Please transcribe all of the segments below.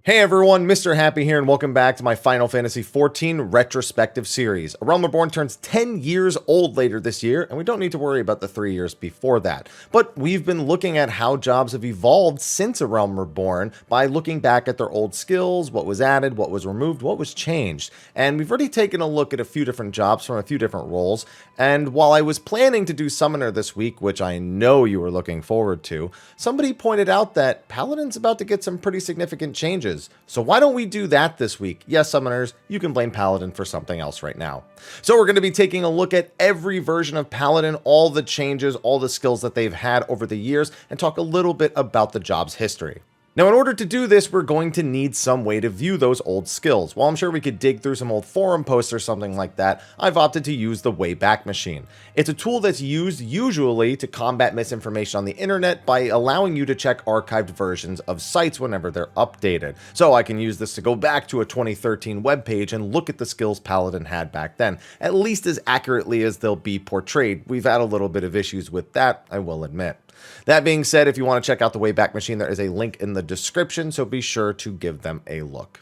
Hey everyone, Mr. Happy here, and welcome back to my Final Fantasy XIV Retrospective series. A Realm Reborn turns 10 years old later this year, and we don't need to worry about the 3 years before that. But we've been looking at how jobs have evolved since A Realm Reborn by looking back at their old skills, what was added, what was removed, what was changed. And we've already taken a look at a few different jobs from a few different roles, and while I was planning to do Summoner this week, which I know you were looking forward to, somebody pointed out that Paladin's about to get some pretty significant changes. So why don't we do that this week? Yes, Summoners, you can blame Paladin for something else right now. So we're going to be taking a look at every version of Paladin, all the changes, all the skills that they've had over the years, and talk a little bit about the job's history. Now, in order to do this, we're going to need some way to view those old skills. While I'm sure we could dig through some old forum posts or something like that, I've opted to use the Wayback Machine. It's a tool that's used usually to combat misinformation on the internet by allowing you to check archived versions of sites whenever they're updated. So I can use this to go back to a 2013 webpage and look at the skills Paladin had back then, at least as accurately as they'll be portrayed. We've had a little bit of issues with that, I will admit. That being said, if you want to check out the Wayback Machine, there is a link in the description, so be sure to give them a look.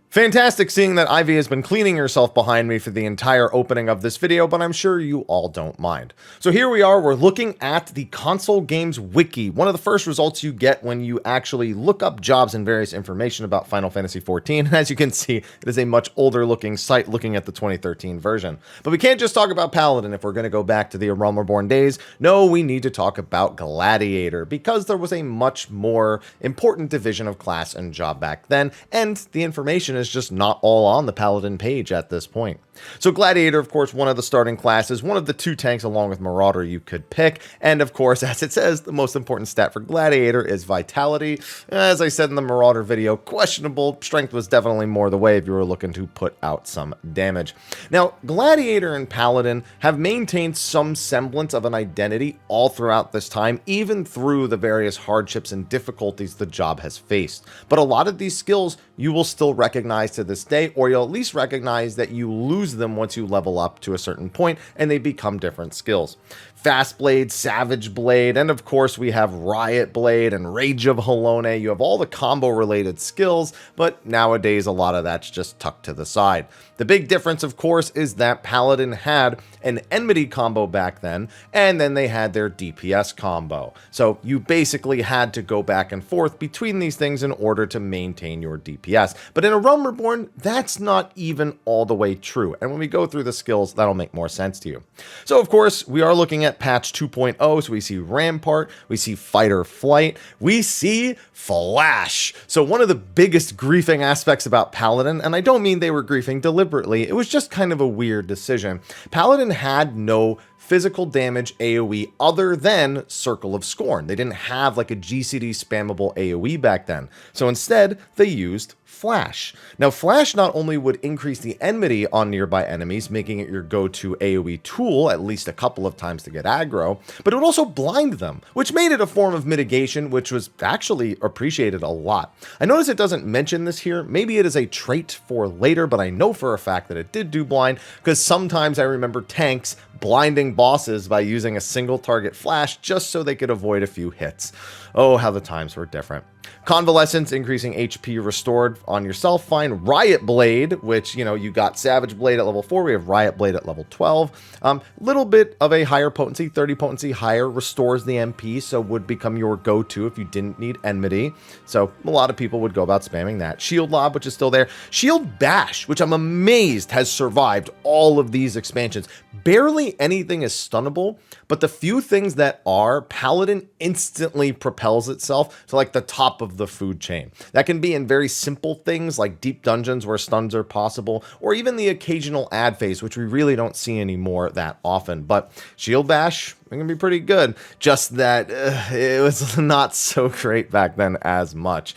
Fantastic seeing that Ivy has been cleaning herself behind me for the entire opening of this video, but I'm sure you all don't mind. So here we are, we're looking at the console games wiki, one of the first results you get when you actually look up jobs and various information about Final Fantasy XIV. And as you can see, it is a much older looking site looking at the 2013 version. But we can't just talk about Paladin if we're going to go back to the Realm Reborn days. No, we need to talk about Gladiator, because there was a much more important division of class and job back then, and the information is just not all on the Paladin page at this point. So Gladiator, of course, one of the starting classes, one of the two tanks along with Marauder you could pick, and of course, as it says, the most important stat for Gladiator is Vitality. As I said in the Marauder video, questionable. Strength was definitely more the way if you were looking to put out some damage. Now, Gladiator and Paladin have maintained some semblance of an identity all throughout this time, even through the various hardships and difficulties the job has faced. But a lot of these skills you will still recognize to this day, or you'll at least recognize that you lose them once you level up to a certain point and they become different skills. Fast Blade, Savage Blade, and of course we have Riot Blade and Rage of Halone. You have all the combo related skills, but nowadays a lot of that's just tucked to the side. The big difference, of course, is that Paladin had an enmity combo back then, and then they had their DPS combo. So you basically had to go back and forth between these things in order to maintain your DPS. But in A Realm Reborn, that's not even all the way true. And when we go through the skills, that'll make more sense to you. So of course, we are looking at patch 2.0. So we see Rampart, we see Fighter Flight, we see Flash. So one of the biggest griefing aspects about Paladin, and I don't mean they were griefing deliberately, it was just kind of a weird decision. Paladin had no physical damage AoE other than Circle of Scorn. They didn't have like a GCD spammable AoE back then. So instead, they used Flash. Now, Flash not only would increase the enmity on nearby enemies, making it your go-to AoE tool at least a couple of times to get aggro, but it would also blind them, which made it a form of mitigation, which was actually appreciated a lot. I notice it doesn't mention this here. Maybe it is a trait for later, but I know for a fact that it did do blind, because sometimes I remember tanks blinding bosses by using a single target flash just so they could avoid a few hits. Oh, how the times were different. Convalescence, increasing HP restored on yourself, fine. Riot Blade, which, you got Savage Blade at level 4, we have Riot Blade at level 12. Little bit of a higher potency, 30 potency higher, restores the MP, so would become your go-to if you didn't need enmity. So a lot of people would go about spamming that. Shield Lob, which is still there. Shield Bash, which I'm amazed has survived all of these expansions. Barely anything is stunnable, but the few things that are, Paladin instantly propels itself to like the top of the food chain. That can be in very simple things like deep dungeons where stuns are possible, or even the occasional ad phase, which we really don't see anymore that often. But Shield Bash, it can be pretty good, just that it was not so great back then as much.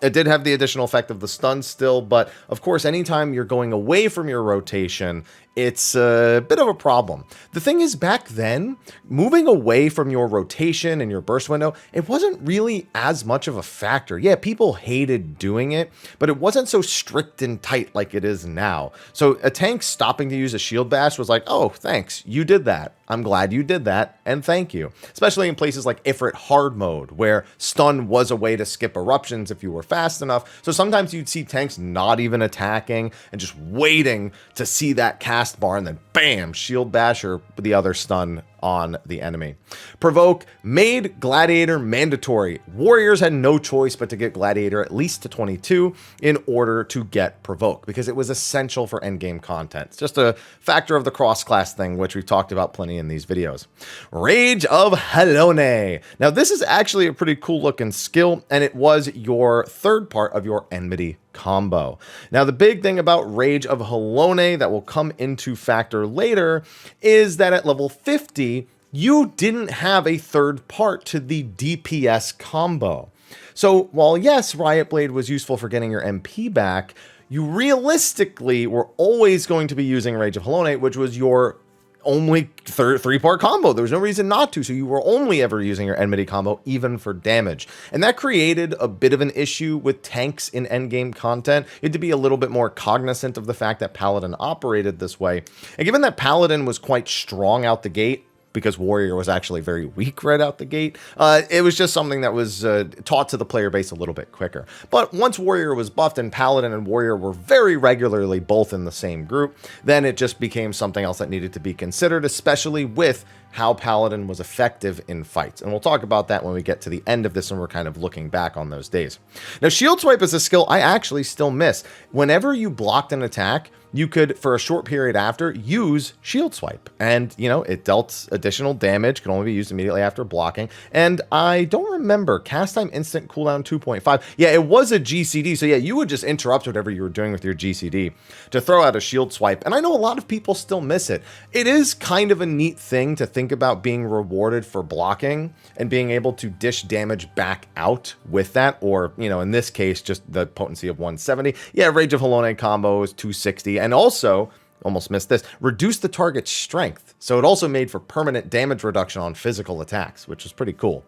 It did have the additional effect of the stun still, but of course, anytime you're going away from your rotation, it's a bit of a problem. The thing is, back then, moving away from your rotation and your burst window, it wasn't really as much of a factor. Yeah, people hated doing it, but it wasn't so strict and tight like it is now. So a tank stopping to use a shield bash was like, oh, thanks, you did that. I'm glad you did that, and thank you. Especially in places like Ifrit hard mode, where stun was a way to skip eruptions if you were fast enough. So sometimes you'd see tanks not even attacking and just waiting to see that cast bar, and then bam, shield basher the other stun on the enemy. Provoke made Gladiator mandatory. Warriors had no choice but to get Gladiator at least to 22 in order to get Provoke, because it was essential for endgame content. It's just a factor of the cross-class thing, which we've talked about plenty in these videos. Rage of Helone. Now, this is actually a pretty cool looking skill, and it was your third part of your Enmity combo. Now, the big thing about Rage of Helone that will come into factor later is that at level 50, you didn't have a third part to the DPS combo. So while yes, Riot Blade was useful for getting your MP back, you realistically were always going to be using Rage of Helone, which was your only three-part combo. There was no reason not to, so you were only ever using your Enmity combo, even for damage. And that created a bit of an issue with tanks in endgame content. You had to be a little bit more cognizant of the fact that Paladin operated this way. And given that Paladin was quite strong out the gate, because Warrior was actually very weak right out the gate, it was just something that was taught to the player base a little bit quicker. But once Warrior was buffed and Paladin and Warrior were very regularly both in the same group, then it just became something else that needed to be considered, especially with how Paladin was effective in fights. And we'll talk about that when we get to the end of this and we're kind of looking back on those days. Now, Shield Swipe is a skill I actually still miss. Whenever you blocked an attack, you could, for a short period after, use Shield Swipe. And, you know, it dealt additional damage, could only be used immediately after blocking. And I don't remember, cast time instant cooldown 2.5. Yeah, it was a GCD, so yeah, you would just interrupt whatever you were doing with your GCD to throw out a Shield Swipe. And I know a lot of people still miss it. It is kind of a neat thing to think about being rewarded for blocking and being able to dish damage back out with that, or, you know, in this case, just the potency of 170. Yeah, Rage of Helone combo is 260. And also, almost missed this, reduce the target's strength. So it also made for permanent damage reduction on physical attacks, which is pretty cool.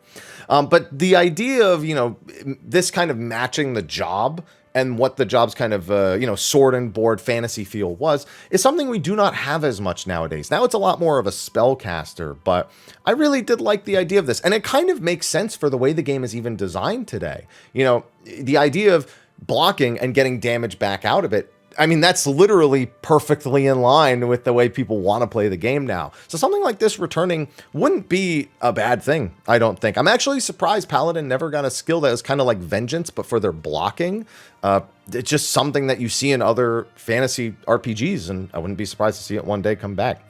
But the idea of, you know, this kind of matching the job and what the job's kind of, you know, sword and board fantasy feel was, is something we do not have as much nowadays. Now it's a lot more of a spellcaster, but I really did like the idea of this. And it kind of makes sense for the way the game is even designed today. You know, the idea of blocking and getting damage back out of it, I mean, that's literally perfectly in line with the way people want to play the game now. So something like this returning wouldn't be a bad thing, I don't think. I'm actually surprised Paladin never got a skill that was kind of like Vengeance, but for their blocking. It's just something that you see in other fantasy RPGs, and I wouldn't be surprised to see it one day come back.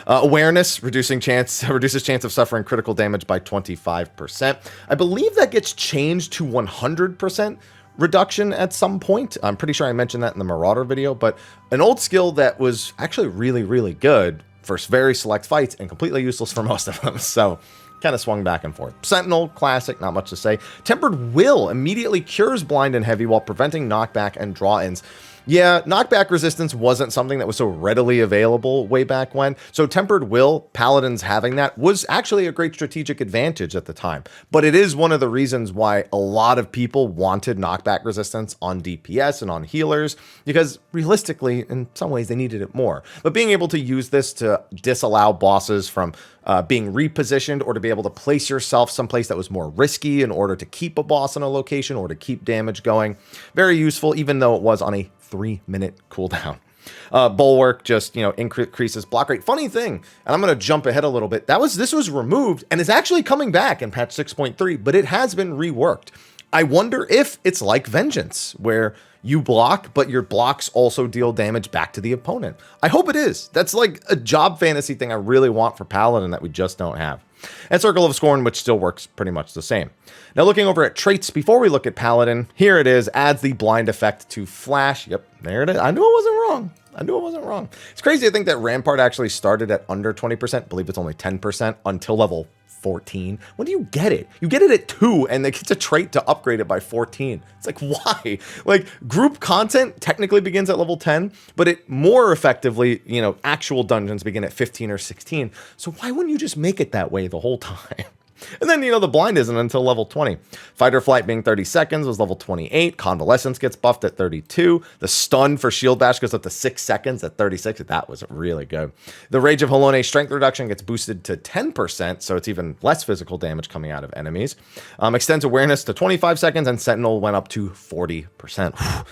Awareness, reduces chance of suffering critical damage by 25%. I believe that gets changed to 100%. Reduction at some point. I'm pretty sure I mentioned that in the Marauder video, but an old skill that was actually really, really good for very select fights and completely useless for most of them. So kind of swung back and forth. Sentinel, classic, not much to say. Tempered Will immediately cures blind and heavy while preventing knockback and draw-ins. Yeah, knockback resistance wasn't something that was so readily available way back when. So Tempered Will, Paladins having that, was actually a great strategic advantage at the time. But it is one of the reasons why a lot of people wanted knockback resistance on DPS and on healers, because realistically, in some ways, they needed it more. But being able to use this to disallow bosses from being repositioned, or to be able to place yourself someplace that was more risky in order to keep a boss in a location or to keep damage going, very useful, even though it was on a 3-minute cooldown. Bulwark just, you know, increases block rate. Funny thing, and I'm going to jump ahead a little bit, this was removed and is actually coming back in patch 6.3, but it has been reworked. I wonder if it's like Vengeance, where you block, but your blocks also deal damage back to the opponent. I hope it is. That's like a job fantasy thing I really want for Paladin that we just don't have. And Circle of Scorn, which still works pretty much the same. Now, looking over at traits, before we look at Paladin, here it is, adds the blind effect to Flash. Yep, there it is. I knew I wasn't wrong. It's crazy to think that Rampart actually started at under 20%. I believe it's only 10% until level 14. When do you get it? You get it at 2, and it gets a trait to upgrade it by 14. It's like, why? Like, group content technically begins at level 10, but it more effectively, you know, actual dungeons begin at 15 or 16. So why wouldn't you just make it that way the whole time? And then, the blind isn't until level 20. Fighter Flight being 30 seconds was level 28. Convalescence gets buffed at 32. The stun for Shield Bash goes up to 6 seconds at 36. That was really good. The Rage of Halone strength reduction gets boosted to 10%, so it's even less physical damage coming out of enemies. Extends awareness to 25 seconds, and Sentinel went up to 40%.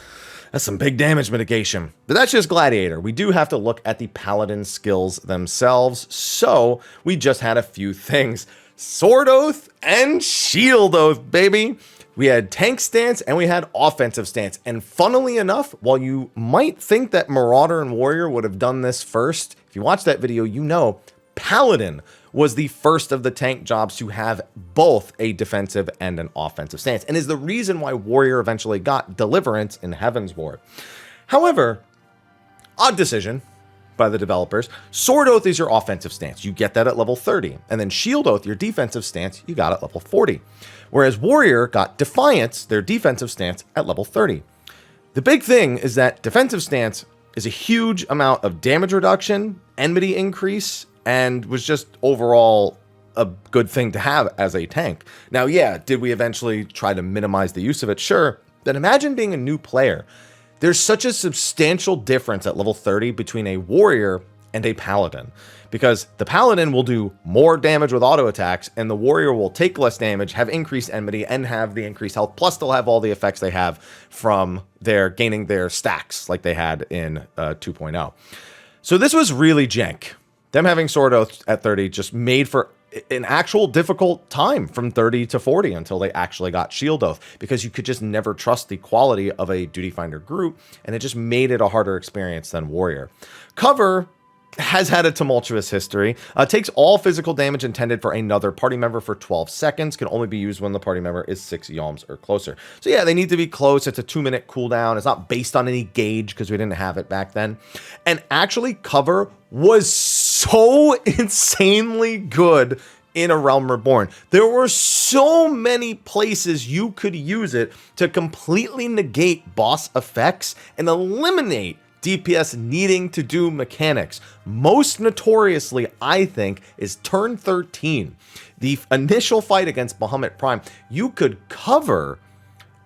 That's some big damage mitigation. But that's just Gladiator. We do have to look at the Paladin skills themselves, so we just had a few things. Sword Oath and Shield Oath, baby. We had tank stance and we had offensive stance. And funnily enough, while you might think that Marauder and Warrior would have done this first, if you watch that video, Paladin was the first of the tank jobs to have both a defensive and an offensive stance, and is the reason why Warrior eventually got Deliverance in Heaven's Ward. However, odd decision by the developers. Sword Oath is your offensive stance. You get that at level 30. And then Shield Oath, your defensive stance, you got at level 40. Whereas Warrior got Defiance, their defensive stance, at level 30. The big thing is that defensive stance is a huge amount of damage reduction, enmity increase, and was just overall a good thing to have as a tank. Now, yeah, did we eventually try to minimize the use of it? Sure. But imagine being a new player. There's such a substantial difference at level 30 between a Warrior and a Paladin, because the Paladin will do more damage with auto attacks, and the Warrior will take less damage, have increased enmity, and have the increased health, plus they'll have all the effects they have from their gaining their stacks like they had in 2.0. So this was really jank. Them having Sword Oath at 30 just made for an actual difficult time from 30 to 40 until they actually got Shield Oath, because you could just never trust the quality of a Duty Finder group, and it just made it a harder experience than Warrior. Cover has had a tumultuous history. Takes all physical damage intended for another party member for 12 seconds. Can only be used when the party member is 6 yalms or closer. So yeah, they need to be close. It's a 2-minute cooldown. It's not based on any gauge because we didn't have it back then. And actually, Cover was so insanely good in A Realm Reborn. There were so many places you could use it to completely negate boss effects and eliminate DPS needing to do mechanics. Most notoriously, I think, is turn 13. The initial fight against Bahamut Prime, you could cover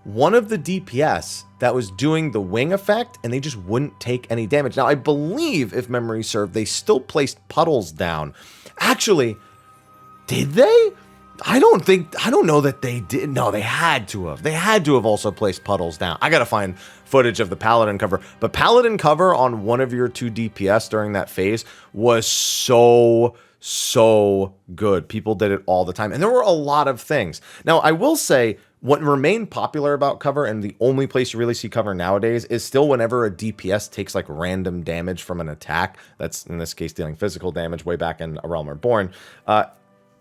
one of the DPS that was doing the wing effect, and they just wouldn't take any damage. Now, I believe, if memory served, they still placed puddles down. Actually, did they? I don't know that they did. No, they had to have. They had to have also placed puddles down. I gotta find footage of the Paladin cover. But Paladin cover on one of your 2 DPS during that phase was so good. People did it all the time. And there were a lot of things. Now, I will say, what remained popular about cover, and the only place you really see cover nowadays, is still whenever a DPS takes like random damage from an attack. That's, in this case, dealing physical damage way back in A Realm Reborn.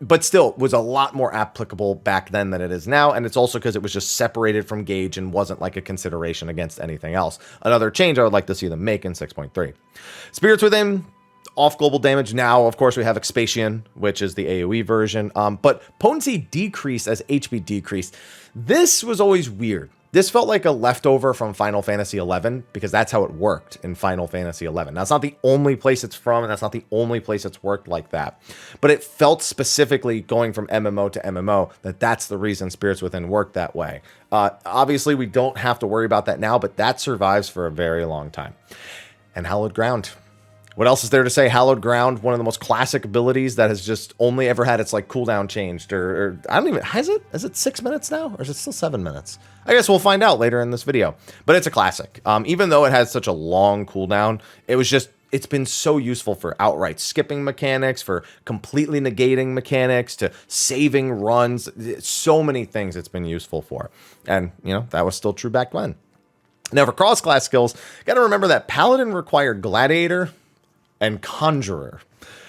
But still was a lot more applicable back then than it is now. And it's also because it was just separated from gauge and wasn't like a consideration against anything else. Another change I would like to see them make in 6.3. Spirits Within, off global damage. Now, of course, we have Expatian, which is the AoE version. But potency decreased as HP decreased. This was always weird. This felt like a leftover from Final Fantasy XI, because that's how it worked in Final Fantasy XI. Now, that's not the only place it's from, and that's not the only place it's worked like that. But it felt specifically, going from MMO to MMO, that's the reason Spirits Within worked that way. Obviously, we don't have to worry about that now, but that survives for a very long time. And Hallowed Ground. What else is there to say? Hallowed Ground, one of the most classic abilities that has just only ever had its like cooldown changed, or I don't even, is it 6 minutes now, or is it still 7 minutes? I guess we'll find out later in this video, but it's a classic. Even though it has such a long cooldown, it's been so useful for outright skipping mechanics, for completely negating mechanics, to saving runs, so many things it's been useful for. And, that was still true back then. Now, for cross-class skills, got to remember that Paladin required Gladiator and Conjurer,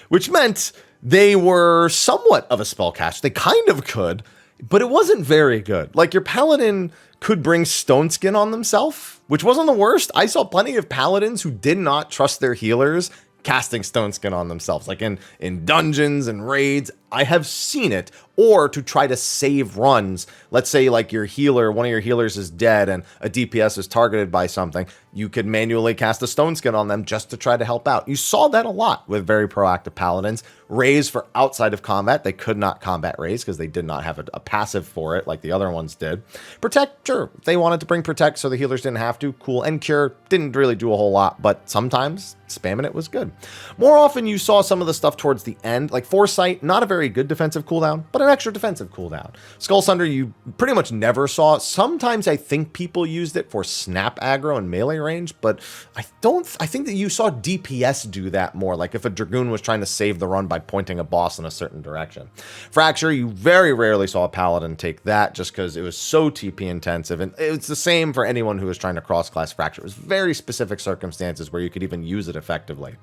which meant they were somewhat of a spellcaster. They kind of could, but it wasn't very good. Like, your Paladin could bring Stone Skin on themselves, which wasn't the worst. I saw plenty of Paladins who did not trust their healers casting Stone Skin on themselves, like in dungeons and raids. I have seen it, or to try to save runs. Let's say like your healer, one of your healers is dead and a DPS is targeted by something. You could manually cast a stone skin on them just to try to help out. You saw that a lot with very proactive paladins. Raise for outside of combat. They could not combat raise because they did not have a passive for it like the other ones did. Protect, sure. If they wanted to bring protect so the healers didn't have to, cool. And cure didn't really do a whole lot, but sometimes spamming it was good. More often you saw some of the stuff towards the end, like Foresight, not a very good defensive cooldown, but an extra defensive cooldown. Skull Sunder you pretty much never saw. Sometimes I think people used it for snap aggro and melee range, but I think that you saw DPS do that more, like if a Dragoon was trying to save the run by pointing a boss in a certain direction. Fracture, you very rarely saw a Paladin take that just because it was so TP intensive, and it's the same for anyone who was trying to cross-class Fracture. It was very specific circumstances where you could even use it effectively.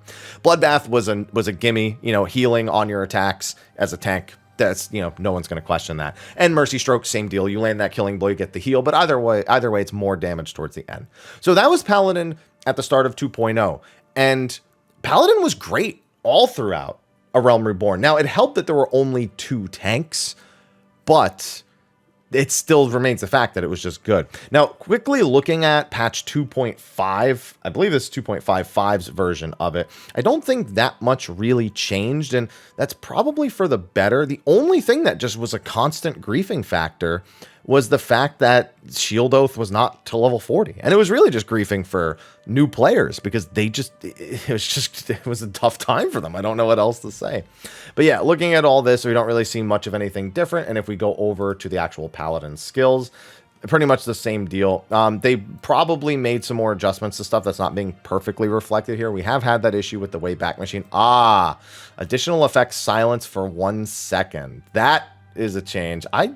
Bloodbath was a gimme, healing on your attacks as a tank. That's, no one's going to question that. And Mercy Stroke, same deal. You land that killing blow, you get the heal, but either way, it's more damage towards the end. So that was Paladin at the start of 2.0, and Paladin was great all throughout A Realm Reborn. Now, it helped that there were only 2 tanks, but it still remains the fact that it was just good. Now, quickly looking at patch 2.5, I believe this is 2.55's version of it. I don't think that much really changed, and that's probably for the better. The only thing that just was a constant griefing factor was the fact that Shield Oath was not to level 40. And it was really just griefing for new players because it was a tough time for them. I don't know what else to say. But yeah, looking at all this, we don't really see much of anything different. And if we go over to the actual Paladin skills, pretty much the same deal. They probably made some more adjustments to stuff that's not being perfectly reflected here. We have had that issue with the Wayback Machine. Additional effects silence for 1 second. That is a change. They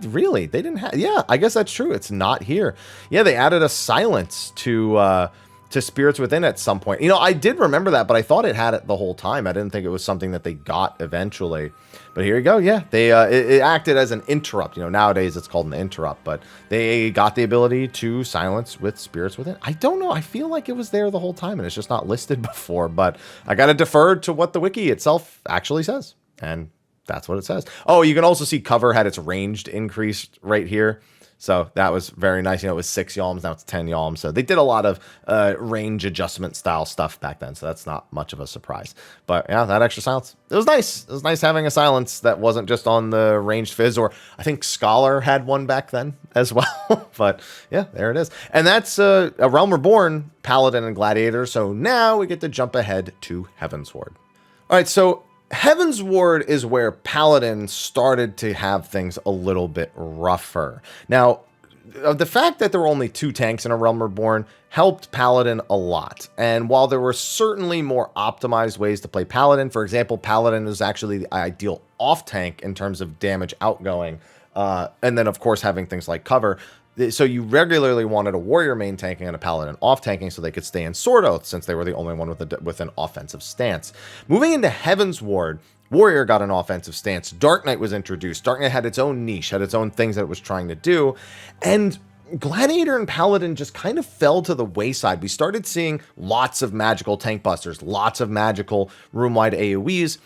didn't have, yeah, I guess that's true. It's not here. Yeah, they added a silence to Spirits Within at some point. I did remember that, but I thought it had it the whole time. I didn't think it was something that they got eventually. But here you go. Yeah, they it acted as an interrupt. Nowadays it's called an interrupt, but they got the ability to silence with Spirits Within. I don't know. I feel like it was there the whole time, and it's just not listed before. But I got to defer to what the wiki itself actually says, and that's what it says. Oh, you can also see cover had its ranged increased right here. So that was very nice. It was 6 yalms, now it's 10 yalms. So they did a lot of range adjustment style stuff back then. So that's not much of a surprise. But yeah, that extra silence, it was nice. It was nice having a silence that wasn't just on the ranged fizz, or I think Scholar had one back then as well. But yeah, there it is. And that's A Realm Reborn, Paladin and Gladiator. So now we get to jump ahead to Heavensward. All right, so Heavensward is where Paladin started to have things a little bit rougher. Now, the fact that there were only 2 tanks in A Realm Reborn helped Paladin a lot. And while there were certainly more optimized ways to play Paladin, for example, Paladin is actually the ideal off tank in terms of damage outgoing. And then, of course, having things like cover. So you regularly wanted a warrior main tanking and a paladin off tanking so they could stay in Sword Oath, since they were the only one with an offensive stance. Moving into Heavensward, warrior got an offensive stance. Dark Knight was introduced. Dark Knight had its own niche, had its own things that it was trying to do. And Gladiator and Paladin just kind of fell to the wayside. We started seeing lots of magical tank busters, lots of magical room-wide AoEs,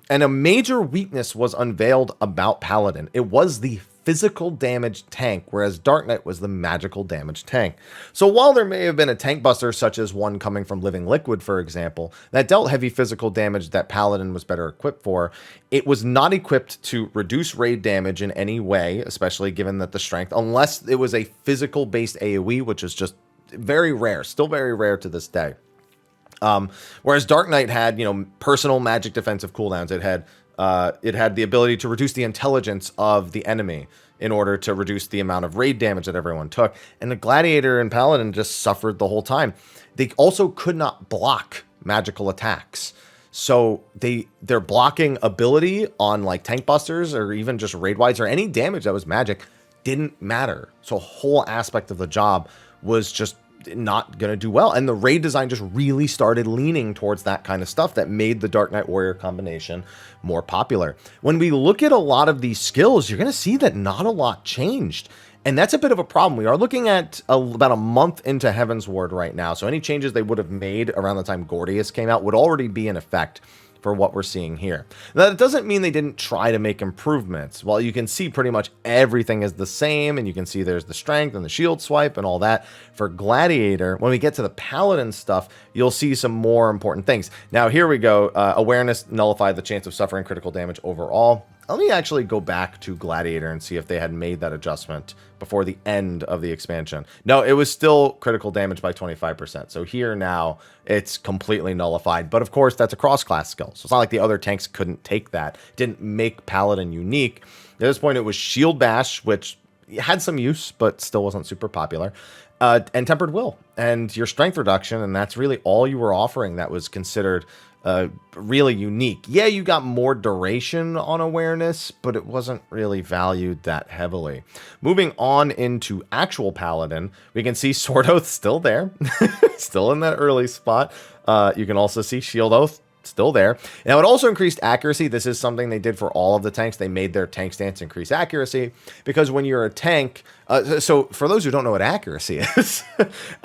and a major weakness was unveiled about Paladin. It was the physical damage tank, whereas Dark Knight was the magical damage tank. So while there may have been a tank buster, such as one coming from Living Liquid, for example, that dealt heavy physical damage that Paladin was better equipped for, it was not equipped to reduce raid damage in any way, especially given that the strength, unless it was a physical-based AoE, which is just very rare, still very rare to this day. Whereas Dark Knight had, personal magic defensive cooldowns. It had the ability to reduce the intelligence of the enemy in order to reduce the amount of raid damage that everyone took. And the Gladiator and Paladin just suffered the whole time. They also could not block magical attacks. So their blocking ability on like tank busters or even just raid wides or any damage that was magic didn't matter. So a whole aspect of the job was just not going to do well. And the raid design just really started leaning towards that kind of stuff that made the Dark Knight Warrior combination more popular. When we look at a lot of these skills, you're going to see that not a lot changed. And that's a bit of a problem. We are looking at about a month into Heavensward right now. So any changes they would have made around the time Gordius came out would already be in effect. for what we're seeing here. Now, that doesn't mean they didn't try to make improvements. While you can see pretty much everything is the same, and you can see there's the strength and the shield swipe and all that. For Gladiator, when we get to the Paladin stuff, you'll see some more important things. Now, here we go. Awareness nullified the chance of suffering critical damage overall. Let me actually go back to Gladiator and see if they had made that adjustment before the end of the expansion. No, it was still critical damage by 25%. So here now, it's completely nullified. But of course, that's a cross-class skill. So it's not like the other tanks couldn't take that. It didn't make Paladin unique. At this point, it was Shield Bash, which had some use, but still wasn't super popular. And Tempered Will, and your strength reduction, and that's really all you were offering that was considered really unique. Yeah, you got more duration on awareness, but it wasn't really valued that heavily. Moving on into actual Paladin, we can see Sword Oath still there, still in that early spot. You can also see Shield Oath still there. Now, it also increased accuracy. This is something they did for all of the tanks. They made their tank stance increase accuracy, because when you're a tank, so for those who don't know what accuracy is,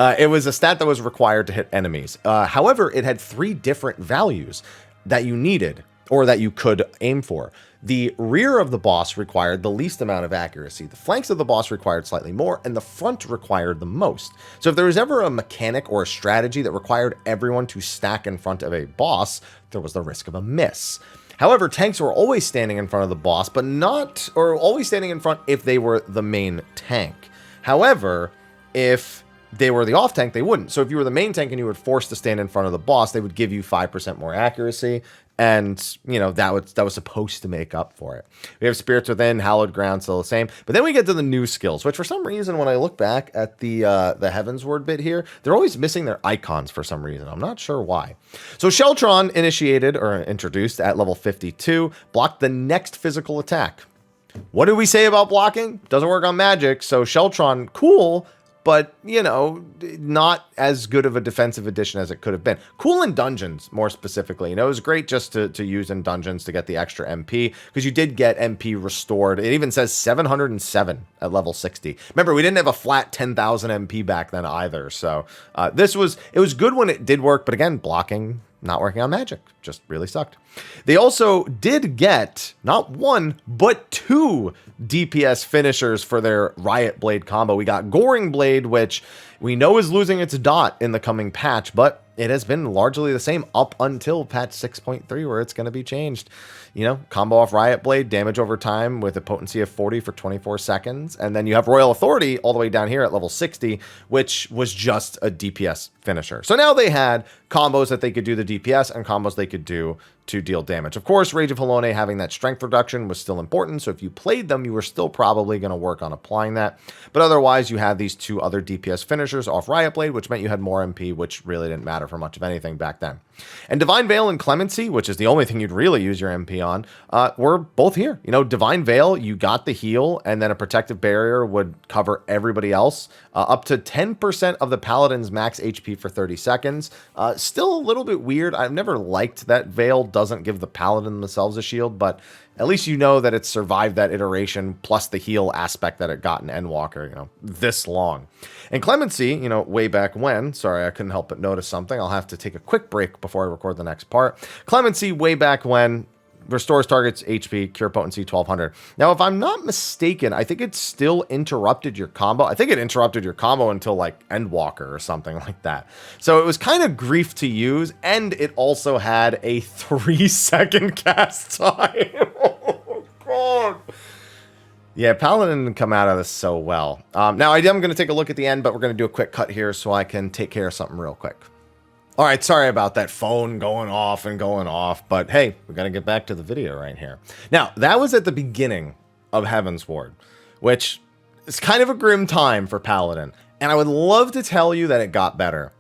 it was a stat that was required to hit enemies. However, it had 3 different values that you needed, or that you could aim for. The rear of the boss required the least amount of accuracy. The flanks of the boss required slightly more, and the front required the most. So if there was ever a mechanic or a strategy that required everyone to stack in front of a boss, there was the risk of a miss. However, tanks were always standing in front of the boss, but not, or always standing in front if they were the main tank. However, if they were the off tank, they wouldn't. So if you were the main tank and you were forced to stand in front of the boss, they would give you 5% more accuracy. And, you know, that was supposed to make up for it. We have Spirits Within, Hallowed Ground, still the same. But then we get to the new skills, which for some reason, when I look back at the Heavensward bit here, they're always missing their icons for some reason. I'm not sure why. So Sheltron initiated, or introduced at level 52, blocked the next physical attack. What did we say about blocking? Doesn't work on magic, so Sheltron, cool, but, you know, not as good of a defensive addition as it could have been. Cool in dungeons, more specifically. You know, it was great just to use in dungeons to get the extra MP, because you did get MP restored. It even says 707 at level 60. Remember, we didn't have a flat 10,000 MP back then either, so it was good when it did work, but again, blocking, not working on magic, just really sucked. They also did get not 1, but 2 DPS finishers for their Riot Blade combo. We got Goring Blade, which we know is losing its dot in the coming patch, but it has been largely the same up until patch 6.3, where it's going to be changed. You know, combo off Riot Blade, damage over time with a potency of 40 for 24 seconds. And then you have Royal Authority all the way down here at level 60, which was just a DPS finisher. So now they had combos that they could do the DPS and combos they could do to deal damage. Of course, Rage of Halone having that strength reduction was still important, so if you played them, you were still probably going to work on applying that. But otherwise, you had these 2 other DPS finishers off Riot Blade, which meant you had more MP, which really didn't matter for much of anything back then. And Divine Veil and Clemency, which is the only thing you'd really use your MP on, were both here. You know, Divine Veil, you got the heal, and then a protective barrier would cover everybody else. Up to 10% of the Paladin's max HP for 30 seconds. Still a little bit weird. I've never liked that Veil doesn't give the Paladin themselves a shield, but at least you know that it survived that iteration, plus the heal aspect that it got in Endwalker, you know, this long. And Clemency, you know, way back when, sorry, I couldn't help but notice something. I'll have to take a quick break before I record the next part. Clemency, way back when, restores target's HP, cure potency 1200. Now, if I'm not mistaken, I think it still interrupted your combo. I think it interrupted your combo until like Endwalker or something like that. So it was kind of grief to use, and it also had a 3-second cast time. Oh, God. Yeah, Paladin didn't come out of this so well. Now, I am going to take a look at the end, but we're going to do a quick cut here so I can take care of something real quick. All right, sorry about that phone going off and going off, but hey, we got to get back to the video right here. Now, that was at the beginning of Heavensward, which is kind of a grim time for Paladin, and I would love to tell you that it got better.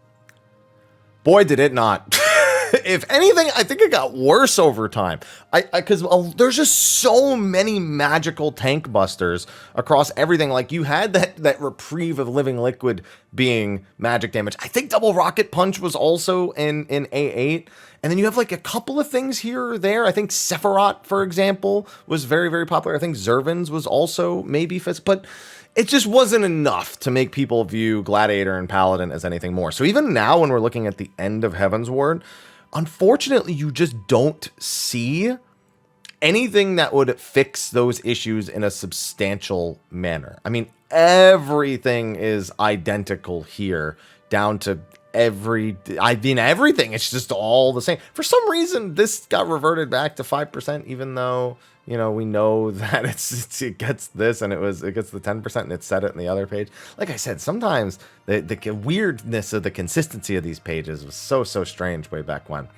Boy, did it not. If anything, I think it got worse over time. Because there's just so many magical tank busters across everything. Like, you had that reprieve of Living Liquid being magic damage. I think Double Rocket Punch was also in A8. And then you have like a couple of things here or there. I think Sephiroth, for example, was very, very popular. I think Zervins was also maybe but it just wasn't enough to make people view Gladiator and Paladin as anything more. So even now, when we're looking at the end of Heavensward, Unfortunately, you just don't see anything that would fix those issues in a substantial manner. I mean, everything is identical here, down to everything. It's just all the same. For some reason, this got reverted back to 5%, even though, you know, we know that it gets this and it gets the 10% and it said it in the other page. Like I said, sometimes the weirdness of the consistency of these pages was so strange way back when.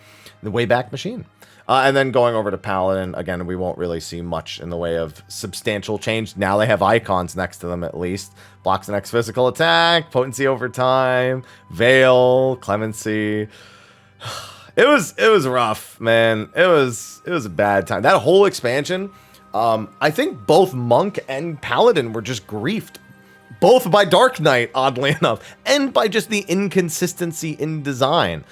The Wayback Machine. And then going over to Paladin, again, we won't really see much in the way of substantial change. Now they have icons next to them, at least. Blocks the next physical attack, potency over time, Veil, Clemency. It was rough, man. It was a bad time. That whole expansion, I think both Monk and Paladin were just griefed. Both by Dark Knight, oddly enough, and by just the inconsistency in design.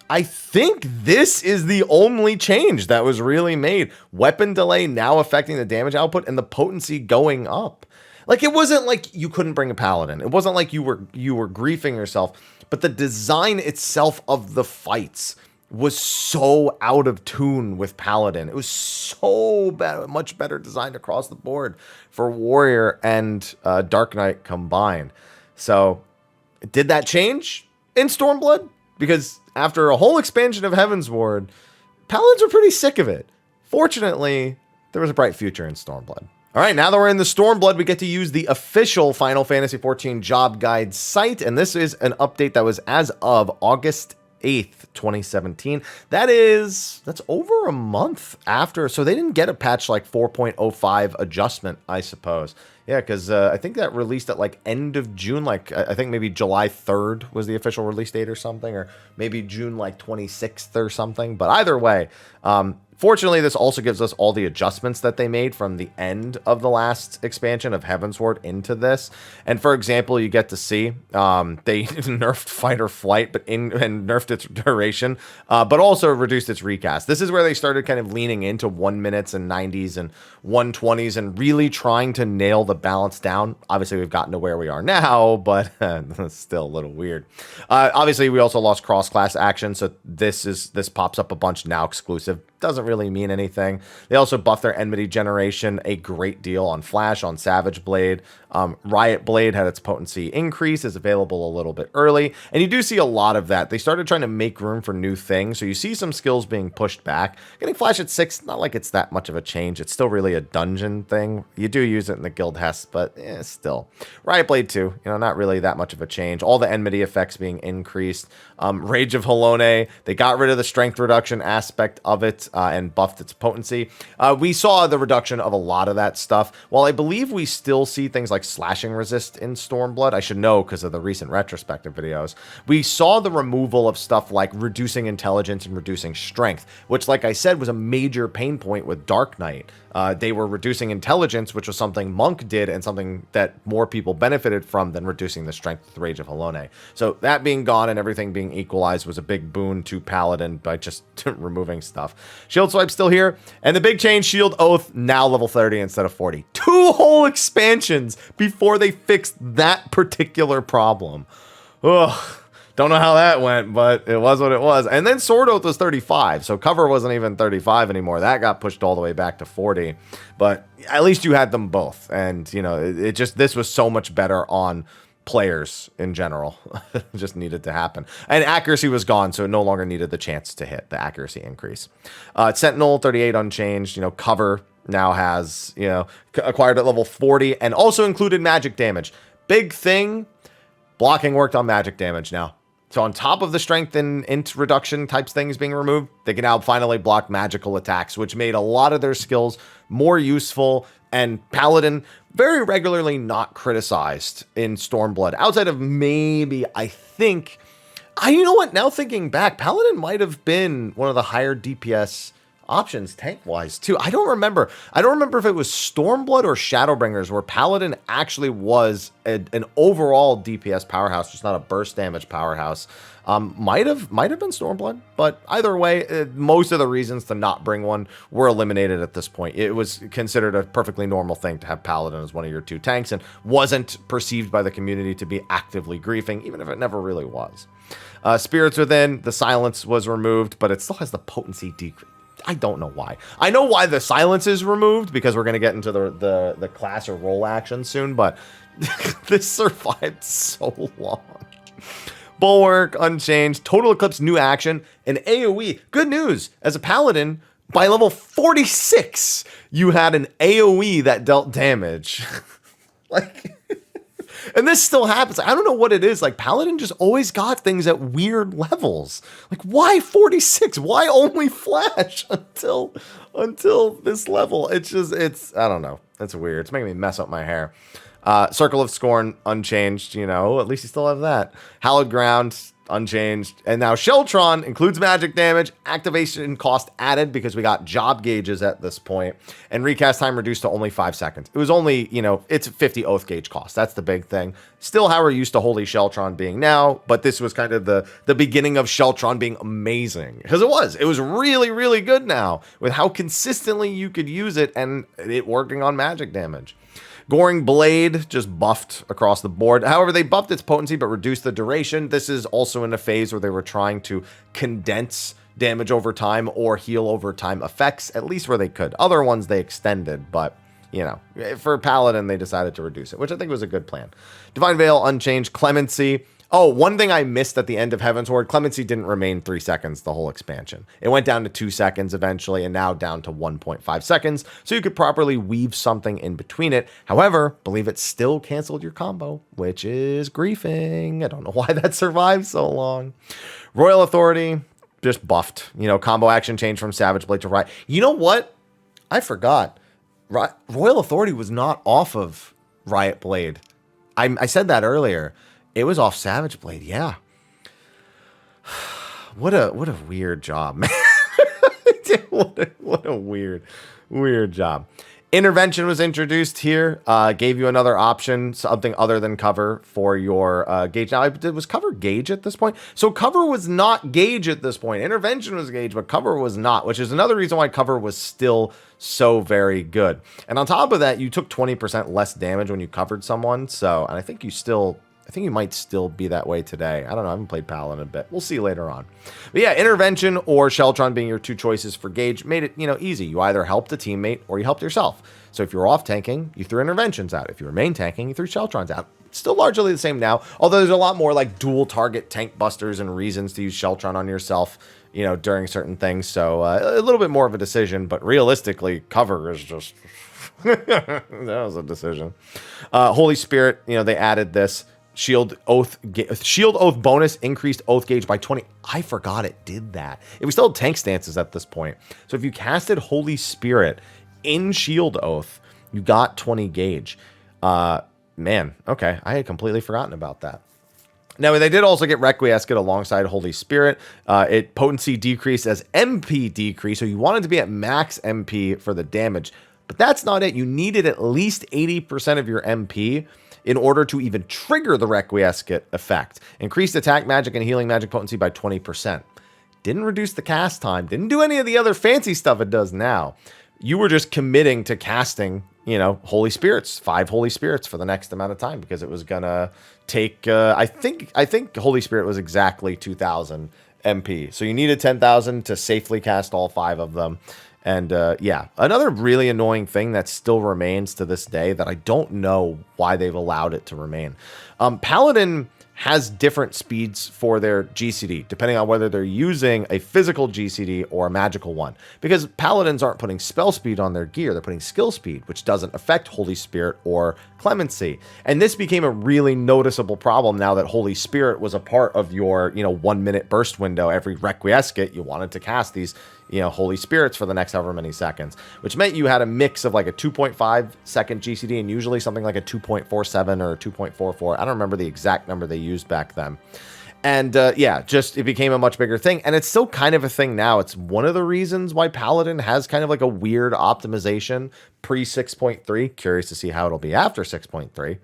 I think this is the only change that was really made. Weapon delay now affecting the damage output and the potency going up. Like, it wasn't like you couldn't bring a Paladin. It wasn't like you were griefing yourself. But the design itself of the fights was so out of tune with Paladin. It was so bad, much better designed across the board for Warrior and Dark Knight combined. So, did that change in Stormblood? Because after a whole expansion of Heavensward, Paladins were pretty sick of it. Fortunately, there was a bright future in Stormblood. All right, now that we're in the Stormblood, we get to use the official Final Fantasy XIV job guide site, and this is an update that was as of August 8th, 2017. That's over a month after, so they didn't get a patch like 4.05 adjustment, I suppose. Yeah, because I think that released at like end of June, like I think maybe July 3rd was the official release date or something, or maybe June like 26th or something. But either way, fortunately, this also gives us all the adjustments that they made from the end of the last expansion of Heavensward into this. And for example, you get to see they nerfed Fight or Flight, and nerfed its duration, but also reduced its recast. This is where they started kind of leaning into 1 minutes and 90s and 120s and really trying to nail the balance down. Obviously, we've gotten to where we are now, but it's still a little weird. Obviously, we also lost cross-class action, so this pops up a bunch now exclusive. Doesn't really mean anything. They also buffed their enmity generation a great deal on Flash, on Savage Blade. Riot Blade had its potency increase, is available a little bit early, and you do see a lot of that. They started trying to make room for new things, so you see some skills being pushed back. Getting Flash at 6, not like it's that much of a change. It's still really a dungeon thing. You do use it in the Guild Hest, but still. Riot Blade 2, not really that much of a change. All the enmity effects being increased. Rage of Halone, they got rid of the strength reduction aspect of it and buffed its potency. We saw the reduction of a lot of that stuff. While I believe we still see things like slashing resist in Stormblood, I should know because of the recent retrospective videos, we saw the removal of stuff like reducing intelligence and reducing strength, which, like I said, was a major pain point with Dark Knight. They were reducing intelligence, which was something Monk did and something that more people benefited from than reducing the strength with Rage of Halone. So that being gone and everything being equalized was a big boon to Paladin by just removing stuff. Shield Swipe still here, and the big change, Shield Oath, now level 30 instead of 40. 2 whole expansions before they fixed that particular problem. Ugh. Don't know how that went, but it was what it was. And then Sword Oath was 35, so cover wasn't even 35 anymore. That got pushed all the way back to 40. But at least you had them both. And, this was so much better on players in general. It just needed to happen. And accuracy was gone, so it no longer needed the chance to hit the accuracy increase. Sentinel, 38 unchanged. Cover now has, acquired at level 40 and also included magic damage. Big thing, blocking worked on magic damage now. So on top of the strength and int reduction types things being removed, they can now finally block magical attacks, which made a lot of their skills more useful, and Paladin very regularly not criticized in Stormblood. Outside of maybe, I think, you know what, now thinking back, Paladin might have been one of the higher DPS options tank-wise, too. I don't remember if it was Stormblood or Shadowbringers where Paladin actually was an overall DPS powerhouse, just not a burst damage powerhouse. Might have been Stormblood, but either way, most of the reasons to not bring one were eliminated at this point. It was considered a perfectly normal thing to have Paladin as one of your 2 tanks and wasn't perceived by the community to be actively griefing, even if it never really was. Spirits Within, the silence was removed, but it still has the potency decrease. I don't know why. I know why the silence is removed, because we're going to get into the class or role action soon, but this survived so long. Bulwark, unchanged. Total Eclipse, new action. And AoE, good news. As a Paladin, by level 46, you had an AoE that dealt damage. Like, and this still happens. I don't know what it is. Like, Paladin just always got things at weird levels. Like, why 46? Why only Flash until this level? It's I don't know. It's weird. It's making me mess up my hair. Circle of Scorn, unchanged, you know, at least you still have that. Hallowed Ground, unchanged. And now Sheltron includes magic damage, activation cost added because we got job gauges at this point, and recast time reduced to only 5 seconds. It was only, you know, it's 50 oath gauge cost. That's the big thing. Still how we're used to Holy Sheltron being now, but this was kind of the beginning of Sheltron being amazing. Because it was really, really good now with how consistently you could use it and it working on magic damage. Goring Blade just buffed across the board. However, they buffed its potency but reduced the duration. This is also in a phase where they were trying to condense damage over time or heal over time effects, at least where they could. Other ones they extended, but, you know, for Paladin, they decided to reduce it, which I think was a good plan. Divine Veil, unchanged. Clemency. Oh, one thing I missed at the end of Heaven's Ward, Clemency didn't remain 3 seconds the whole expansion. It went down to 2 seconds eventually, and now down to 1.5 seconds, so you could properly weave something in between it. However, believe it still canceled your combo, which is griefing. I don't know why that survived so long. Royal Authority, just buffed. You know, combo action changed from Savage Blade to Riot. You know what? I forgot. Royal Authority was not off of Riot Blade. I said that earlier. It was off Savage Blade, yeah. What a weird job, man. what a weird job. Intervention was introduced here. Gave you another option, something other than cover for your gauge. Now, was cover gauge at this point? So cover was not gauge at this point. Intervention was gauge, but cover was not, which is another reason why cover was still so very good. And on top of that, you took 20% less damage when you covered someone. So, and I think you might still be that way today. I don't know. I haven't played Paladin a bit. We'll see later on. But yeah, Intervention or Sheltron being your 2 choices for gauge made it, you know, easy. You either helped a teammate or you helped yourself. So if you were off tanking, you threw Interventions out. If you were main tanking, you threw Sheltrons out. Still largely the same now, although there's a lot more like dual target tank busters and reasons to use Sheltron on yourself, you know, during certain things. So a little bit more of a decision, but realistically, cover is just that was a decision. Holy Spirit, you know, they added this. Shield Oath bonus increased Oath gauge by 20. I forgot it did that. It was still tank stances at this point. So if you casted Holy Spirit in Shield Oath, you got 20 gauge. Man, okay. I had completely forgotten about that. Now, they did also get Requiescat alongside Holy Spirit. It potency decreased as MP decrease, so you wanted to be at max MP for the damage. But that's not it. You needed at least 80% of your MP in order to even trigger the Requiescat effect. Increased attack magic and healing magic potency by 20%. Didn't reduce the cast time. Didn't do any of the other fancy stuff it does now. You were just committing to casting, you know, Holy Spirits, 5 Holy Spirits for the next amount of time because it was gonna take, I think Holy Spirit was exactly 2,000 MP. So you needed 10,000 to safely cast all 5 of them. And yeah, another really annoying thing that still remains to this day that I don't know why they've allowed it to remain. Paladin has different speeds for their GCD, depending on whether they're using a physical GCD or a magical one. Because Paladins aren't putting spell speed on their gear, they're putting skill speed, which doesn't affect Holy Spirit or Clemency. And this became a really noticeable problem now that Holy Spirit was a part of your, you know, 1 minute burst window. Every Requiescat, you wanted to cast these, you know, Holy Spirits for the next however many seconds, which meant you had a mix of like a 2.5 second GCD and usually something like a 2.47 or a 2.44. I don't remember the exact number they used back then. And yeah, just it became a much bigger thing. And it's still kind of a thing now. It's one of the reasons why Paladin has kind of like a weird optimization pre 6.3. Curious to see how it'll be after 6.3.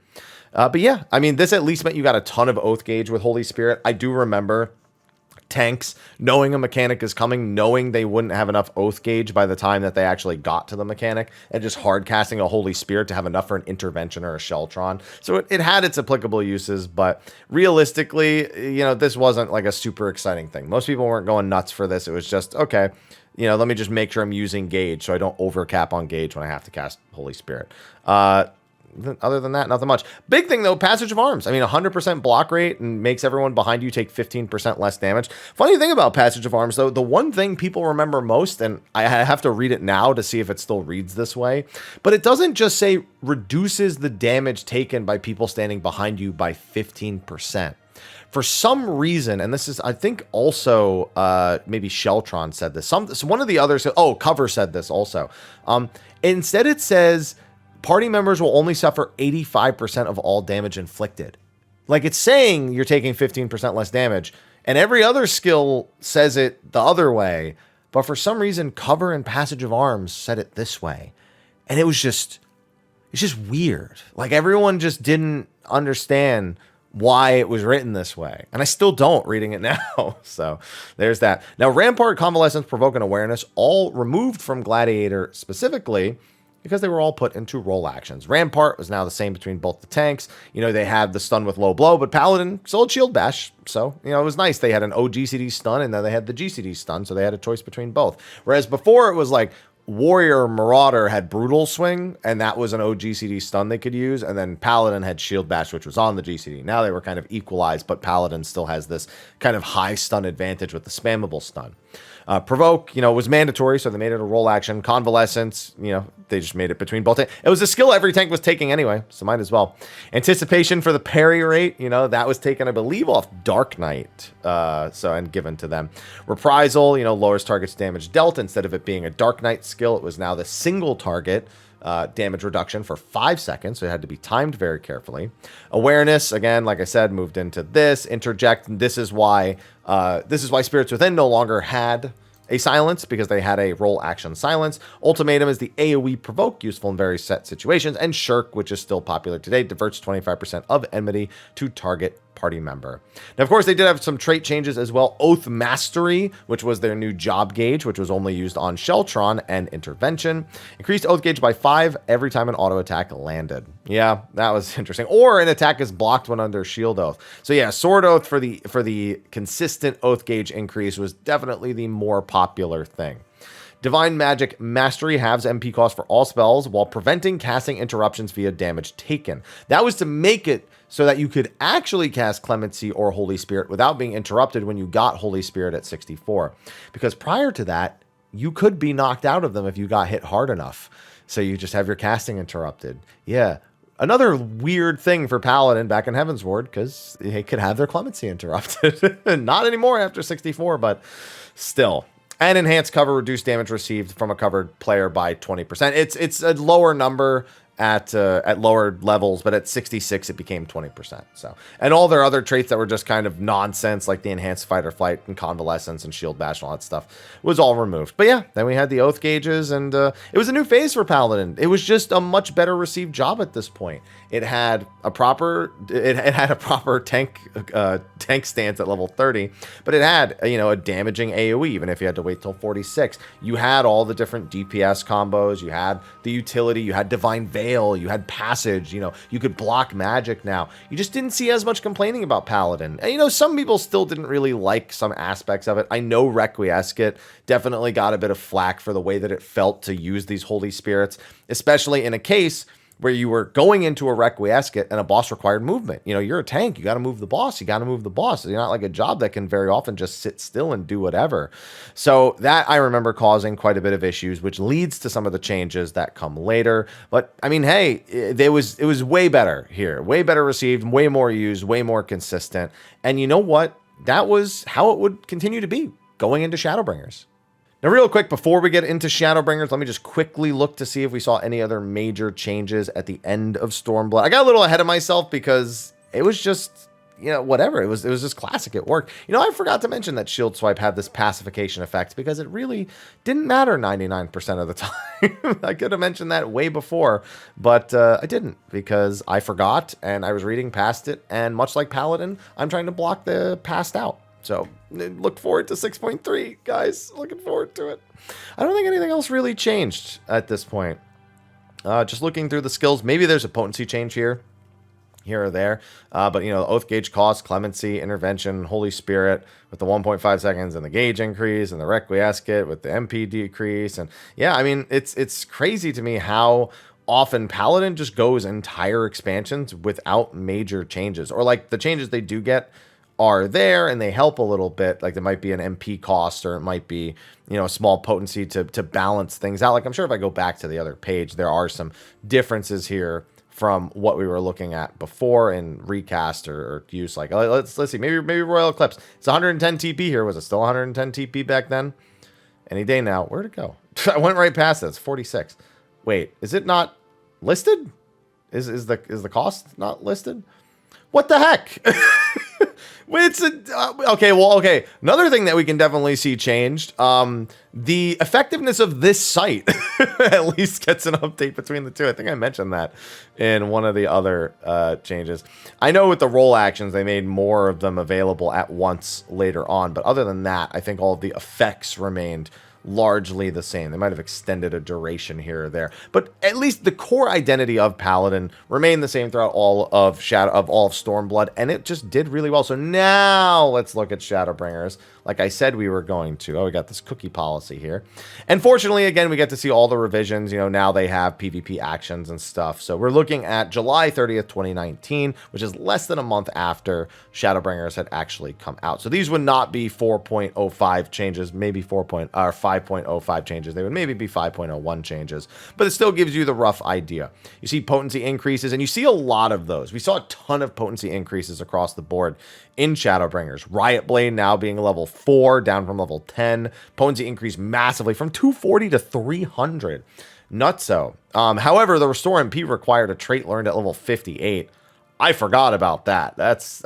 But yeah, I mean, this at least meant you got a ton of Oath Gauge with Holy Spirit. I do remember tanks knowing a mechanic is coming, knowing they wouldn't have enough Oath Gauge by the time that they actually got to the mechanic, and just hard casting a Holy Spirit to have enough for an intervention or a Sheltron. So it had its applicable uses, but realistically, you know, this wasn't like a super exciting thing. Most people weren't going nuts for this. It was just, okay, you know, let me just make sure I'm using Gauge so I don't overcap on Gauge when I have to cast Holy Spirit. Other than that, nothing much. Big thing, though, Passage of Arms. I mean, 100% block rate and makes everyone behind you take 15% less damage. Funny thing about Passage of Arms, though, the one thing people remember most, and I have to read it now to see if it still reads this way, but it doesn't just say reduces the damage taken by people standing behind you by 15%. For some reason, and this is, I think, also maybe Sheltron said this. One of the others, Cover said this also. Instead, it says party members will only suffer 85% of all damage inflicted. Like, it's saying you're taking 15% less damage, and every other skill says it the other way, but for some reason, Cover and Passage of Arms said it this way. And it's just weird. Like, everyone just didn't understand why it was written this way. And I still don't, reading it now. So there's that. Now, Rampart, Convalescence, Provoke, and Awareness, all removed from Gladiator specifically, because they were all put into role actions. Rampart was now the same between both the tanks. You know, they had the stun with low blow, but Paladin still had shield bash. So, you know, it was nice. They had an OGCD stun, and then they had the GCD stun, so they had a choice between both. Whereas before, it was like Warrior Marauder had Brutal Swing, and that was an OGCD stun they could use, and then Paladin had shield bash, which was on the GCD. Now they were kind of equalized, but Paladin still has this kind of high stun advantage with the spammable stun. Provoke, you know, was mandatory, so they made it a role action. Convalescence, you know, they just made it between both. It was a skill every tank was taking anyway, so might as well. Anticipation for the parry rate, you know, that was taken, I believe, off Dark Knight, and given to them. Reprisal, you know, lowers target's damage dealt. Instead of it being a Dark Knight skill, it was now the single target damage reduction for 5 seconds, so it had to be timed very carefully. Awareness, again, like I said, moved into this. Interject, and this is why Spirits Within no longer had a silence, because they had a role action silence. Ultimatum is the AoE Provoke, useful in very set situations. And Shirk, which is still popular today, diverts 25% of enmity to target party member. Now, of course, they did have some trait changes as well. Oath Mastery, which was their new job gauge, which was only used on Sheltron, and Intervention. Increased Oath Gauge by 5 every time an auto attack landed. Yeah, that was interesting. Or an attack is blocked when under Shield Oath. So yeah, Sword Oath for the consistent Oath Gauge increase was definitely the more popular thing. Divine Magic Mastery halves MP cost for all spells while preventing casting interruptions via damage taken. That was to make it so that you could actually cast Clemency or Holy Spirit without being interrupted when you got Holy Spirit at 64. Because prior to that, you could be knocked out of them if you got hit hard enough. So you just have your casting interrupted. Yeah. Another weird thing for Paladin back in Heavensward, because they could have their Clemency interrupted. Not anymore after 64, but still. And Enhanced Cover, reduced damage received from a covered player by 20%. It's a lower number at lower levels, but at 66 it became 20%. So, and all their other traits that were just kind of nonsense, like the enhanced fight or flight and convalescence and shield bash and all that stuff, was all removed. But yeah, then we had the oath gauges, and it was a new phase for Paladin. It was just a much better received job at this point. It had a proper tank stance at level 30, but it had a damaging AoE even if you had to wait till 46. You had all the different DPS combos, you had the utility, you had Divine Veil, you had Passage, you could block magic now. You just didn't see as much complaining about Paladin. And some people still didn't really like some aspects of it. I know Requiescat definitely got a bit of flack for the way that it felt to use these holy spirits, especially in a case where you were going into a Requiescat and a boss required movement. You're a tank. You got to move the boss. You got to move the boss. You're not like a job that can very often just sit still and do whatever. So that I remember causing quite a bit of issues, which leads to some of the changes that come later. But I mean, hey, it was way better here. Way better received, way more used, way more consistent. And you know what? That was how it would continue to be going into Shadowbringers. Now, real quick, before we get into Shadowbringers, let me just quickly look to see if we saw any other major changes at the end of Stormblood. I got a little ahead of myself because it was just you know, whatever. It was just classic. It worked. You know, I forgot to mention that Shield Swipe had this pacification effect because it really didn't matter 99% of the time. I could have mentioned that way before, but I didn't because I forgot and I was reading past it. And much like Paladin, I'm trying to block the passed out. So look forward to 6.3, guys. Looking forward to it. I don't think anything else really changed at this point. Just looking through the skills, maybe there's a potency change here or there. But, you know, Oath Gauge cost, Clemency, Intervention, Holy Spirit with the 1.5 seconds and the gauge increase and the Requiescat with the MP decrease. And yeah, I mean, it's crazy to me how often Paladin just goes entire expansions without major changes. Or like the changes they do get are there and they help a little bit. Like there might be an MP cost or it might be, you know, a small potency to balance things out. Like I'm sure if I go back to the other page, there are some differences here from what we were looking at before in recast or use. Like let's see, maybe Royal Eclipse. It's 110 TP here. Was it still 110 TP back then? Any day now. Where'd it go? I went right past it. It's 46. Wait, is it not listed? Is the cost not listed? What the heck? It's okay. Another thing that we can definitely see changed. The effectiveness of this site at least gets an update between the two. I think I mentioned that in one of the other changes. I know with the role actions, they made more of them available at once later on. But other than that, I think all of the effects remained largely the same. They might have extended a duration here or there, but at least the core identity of Paladin remained the same throughout all of Stormblood, and it just did really well. So now let's look at Shadowbringers. Like I said we were going to. Oh, we got this cookie policy here. And fortunately, again, we get to see all the revisions. You know, now they have PvP actions and stuff. So we're looking at July 30th, 2019, which is less than a month after Shadowbringers had actually come out. So these would not be 4.05 changes, maybe 5.05 changes. They would maybe be 5.01 changes, but it still gives you the rough idea. You see potency increases, and you see a lot of those. We saw a ton of potency increases across the board in Shadowbringers. Riot Blade now being level 4, down from level 10. Potency increased massively from 240 to 300. Nutso. However, the Restore MP required a trait learned at level 58. I forgot about that.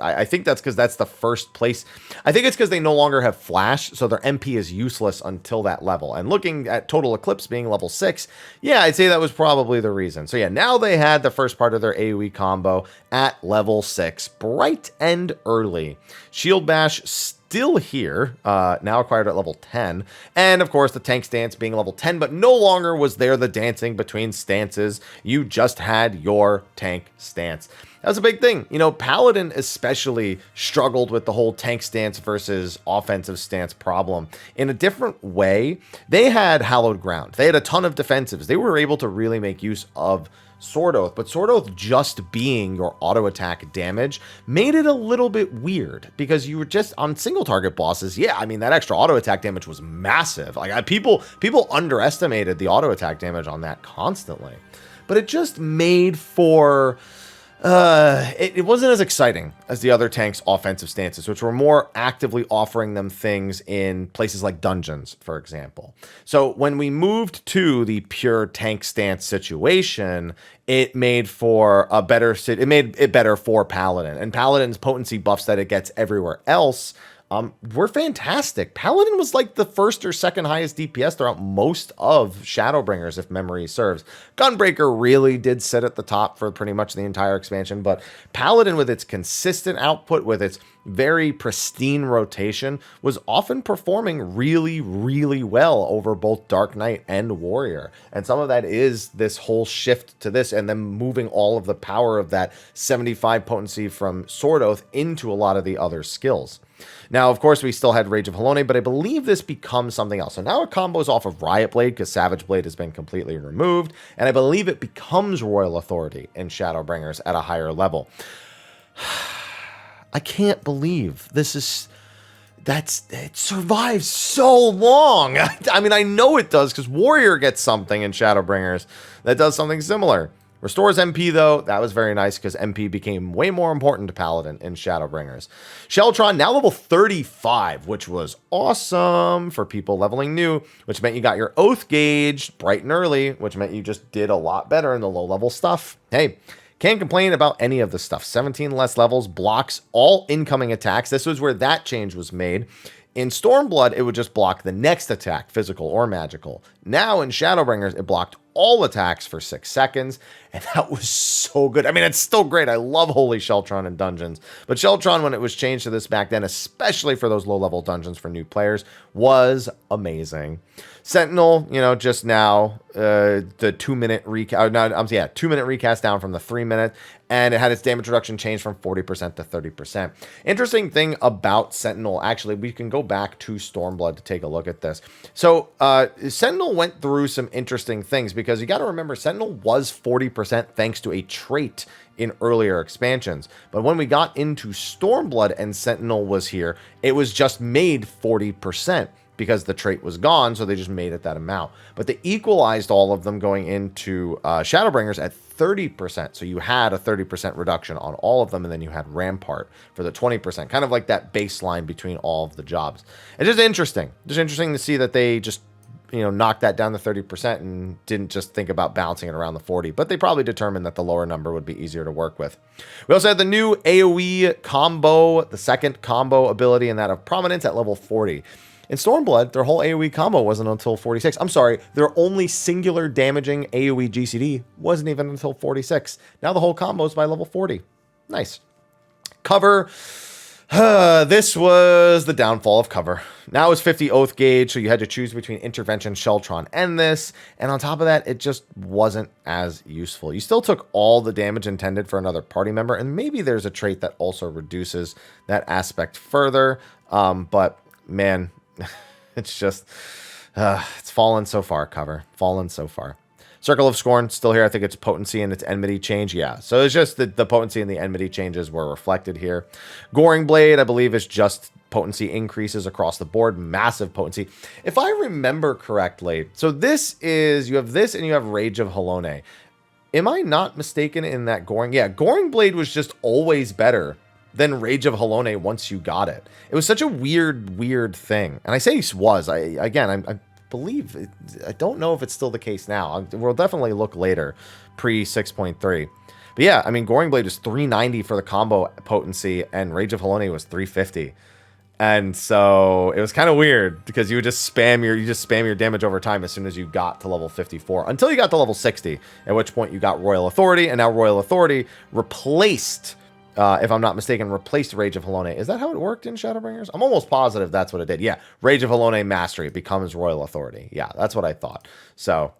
I think that's because that's the first place. I think it's because they no longer have Flash, so their MP is useless until that level. And looking at Total Eclipse being level 6, yeah, I'd say that was probably the reason. So yeah, now they had the first part of their AoE combo at level 6, bright and early. Shield Bash still here, now acquired at level 10. And of course, the tank stance being level 10, but no longer was there the dancing between stances. You just had your tank stance. That was a big thing. You know, Paladin especially struggled with the whole tank stance versus offensive stance problem in a different way. They had Hallowed Ground. They had a ton of defensives. They were able to really make use of Sword Oath, but Sword Oath just being your auto attack damage made it a little bit weird because you were just on single target bosses. Yeah, I mean, that extra auto attack damage was massive. Like people underestimated the auto attack damage on that constantly, but it just made for it wasn't as exciting as the other tanks' offensive stances, which were more actively offering them things in places like dungeons, for example. So when we moved to the pure tank stance situation, it made for a better it made it better for Paladin, and Paladin's potency buffs that it gets everywhere else were fantastic. Paladin was like the first or second highest DPS throughout most of Shadowbringers, if memory serves. Gunbreaker really did sit at the top for pretty much the entire expansion, but Paladin, with its consistent output, with its very pristine rotation, was often performing really, really well over both Dark Knight and Warrior. And some of that is this whole shift to this and then moving all of the power of that 75 potency from Sword Oath into a lot of the other skills. Now, of course, we still had Rage of Halone, but I believe this becomes something else. So now it combos off of Riot Blade because Savage Blade has been completely removed, and I believe it becomes Royal Authority in Shadowbringers at a higher level. I can't believe this is... it survives so long. I mean, I know it does because Warrior gets something in Shadowbringers that does something similar. Restores MP, though. That was very nice because MP became way more important to Paladin in Shadowbringers. Sheltron, now level 35, which was awesome for people leveling new, which meant you got your Oath Gauge bright and early, which meant you just did a lot better in the low-level stuff. Hey, Can't complain about any of the stuff. 17 less levels, blocks all incoming attacks. This was where that change was made. In Stormblood, it would just block the next attack, physical or magical. Now in Shadowbringers, it blocked all attacks for 6 seconds, and that was so good. I mean, it's still great. I love Holy Sheltron in dungeons, but Sheltron, when it was changed to this back then, especially for those low-level dungeons for new players, was amazing. Sentinel, you know, just now, the 2-minute recast, 2-minute recast down from the 3-minute, and it had its damage reduction change from 40% to 30%. Interesting thing about Sentinel, actually, we can go back to Stormblood to take a look at this. So, Sentinel went through some interesting things, because you got to remember, Sentinel was 40% thanks to a trait in earlier expansions. But when we got into Stormblood and Sentinel was here, it was just made 40%. Because the trait was gone, so they just made it that amount. But they equalized all of them going into Shadowbringers at 30%. So you had a 30% reduction on all of them, and then you had Rampart for the 20%. Kind of like that baseline between all of the jobs. It's just interesting. Just interesting to see that they just, you know, knocked that down to 30% and didn't just think about bouncing it around the 40. But they probably determined that the lower number would be easier to work with. We also had the new AoE combo, the second combo ability, and that of Prominence at level 40. In Stormblood, their whole AoE combo wasn't until 46. I'm sorry, their only singular damaging AoE GCD wasn't even until 46. Now the whole combo is by level 40. Nice. Cover. This was the downfall of cover. Now it's 50 Oath Gauge, so you had to choose between Intervention, Sheltron, and this. And on top of that, it just wasn't as useful. You still took all the damage intended for another party member, and maybe there's a trait that also reduces that aspect further. But man, it's just, it's fallen so far, cover. Fallen so far. Circle of Scorn, still here. I think it's potency and its enmity change. Yeah, so it's just the potency and the enmity changes were reflected here. Goring Blade, I believe, is just potency increases across the board. Massive potency. If I remember correctly, so this is, you have this and you have Rage of Halone. Am I not mistaken in that Goring? Yeah, Goring Blade was just always better than Rage of Halone once you got it. It was such a weird thing. And I say it was. I believe, I don't know if it's still the case now. We'll definitely look later, pre 6.3. But yeah, I mean, Goring Blade was 390 for the combo potency, and Rage of Halone was 350. And so it was kind of weird because you would just spam your damage over time as soon as you got to level 54 until you got to level 60, at which point you got Royal Authority, and now Royal Authority replaced, if I'm not mistaken, replaced Rage of Halone. Is that how it worked in Shadowbringers? I'm almost positive that's what it did. Yeah, Rage of Halone Mastery becomes Royal Authority. Yeah, that's what I thought. So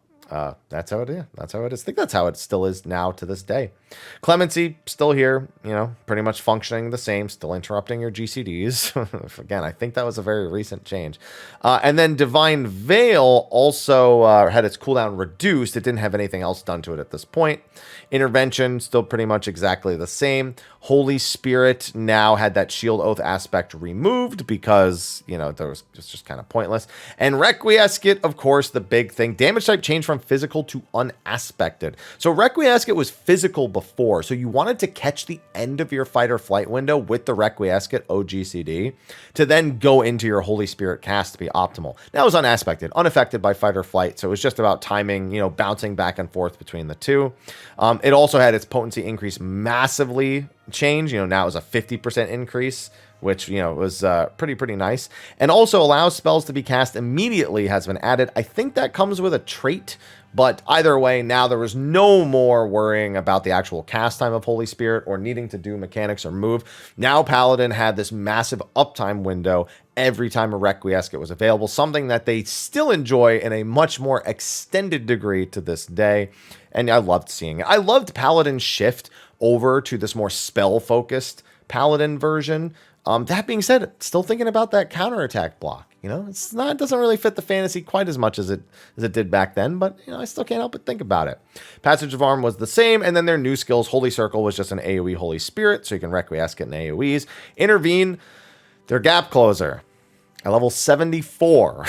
that's how it is. That's how it is. I think that's how it still is now to this day. Clemency, still here, you know, pretty much functioning the same, still interrupting your GCDs. Again, I think that was a very recent change. And then Divine Veil also had its cooldown reduced. It didn't have anything else done to it at this point. Intervention, still pretty much exactly the same. Holy Spirit now had that Shield Oath aspect removed because, you know, it's just kind of pointless. And Requiescat, of course, the big thing. Damage type changed from physical to unaspected. So Requiescat was physical before, so you wanted to catch the end of your fight or flight window with the Requiescat OGCD to then go into your Holy Spirit cast to be optimal. Now it was unaspected, unaffected by fight or flight, so it was just about timing, you know, bouncing back and forth between the two. It also had its potency increase massively change. You know, now it was a 50% increase, which, you know, was pretty nice. And also allows spells to be cast immediately has been added. I think that comes with a trait, but either way, now there was no more worrying about the actual cast time of Holy Spirit or needing to do mechanics or move. Now Paladin had this massive uptime window every time a Requiescat was available, something that they still enjoy in a much more extended degree to this day. And I loved seeing it. I loved Paladin's shift over to this more spell-focused Paladin version. That being said, still thinking about that counterattack block. You know, it doesn't really fit the fantasy quite as much as it did back then, but you know, I still can't help but think about it. Passage of Arm was the same, and then their new skills, Holy Circle was just an AoE Holy Spirit, so you can Requiescat in AoEs. Intervene, their gap closer at level 74.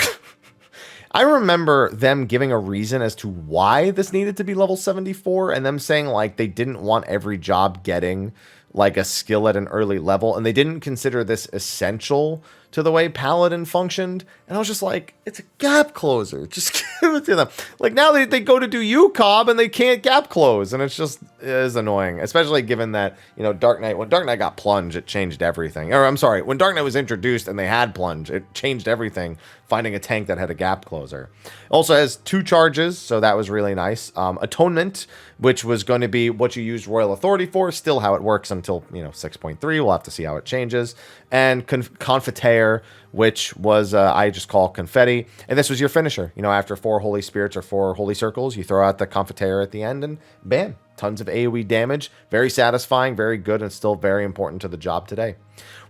I remember them giving a reason as to why this needed to be level 74, and them saying like they didn't want every job getting like a skill at an early level, and they didn't consider this essential to the way Paladin functioned. And I was just like, it's a gap closer, just give it to them. Like now they go to do UCOB and they can't gap close, and it's is annoying, especially given that, you know, Dark Knight, when Dark Knight got plunge, it changed everything. Or I'm sorry, when Dark Knight was introduced and they had plunge, it changed everything, finding a tank that had a gap closer. Also has 2 charges, so that was really nice. Atonement, which was going to be what you used Royal Authority for, still how it works until, you know, 6.3. We'll have to see how it changes. And Confiteor, which was, I just call Confetti. And this was your finisher. You know, after 4 Holy Spirits or 4 Holy Circles, you throw out the Confiteor at the end and bam, tons of AoE damage. Very satisfying, very good, and still very important to the job today.